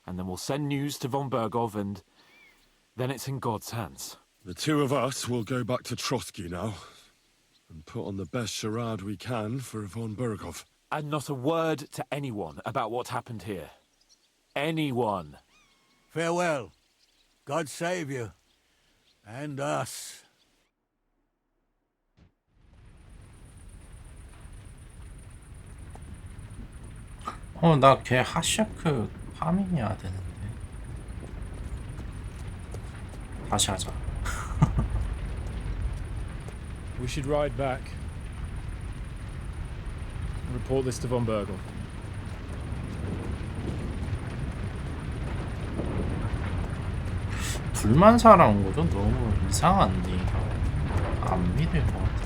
and then we'll send news to von Bergov, and then it's in God's hands. The two of us will go back to Trotsky now, and put on the best charade we can for von Bergov. And not a word to anyone about what happened here. Anyone. Farewell. God save you. And us. 나 걔 하샤크 파밍해야 되는데. 다시 하자. We should ride back. Report this to von Bergov. 불만사랑 거죠? 너무 이상한데 이거. 안 믿을 것 같아.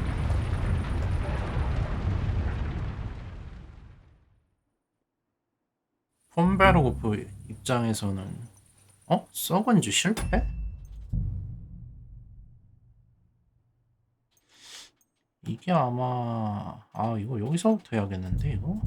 폰베르고프 입장에서는 썩은지 실패? 이게 아마 이거 여기서부터 해야겠는데 이거?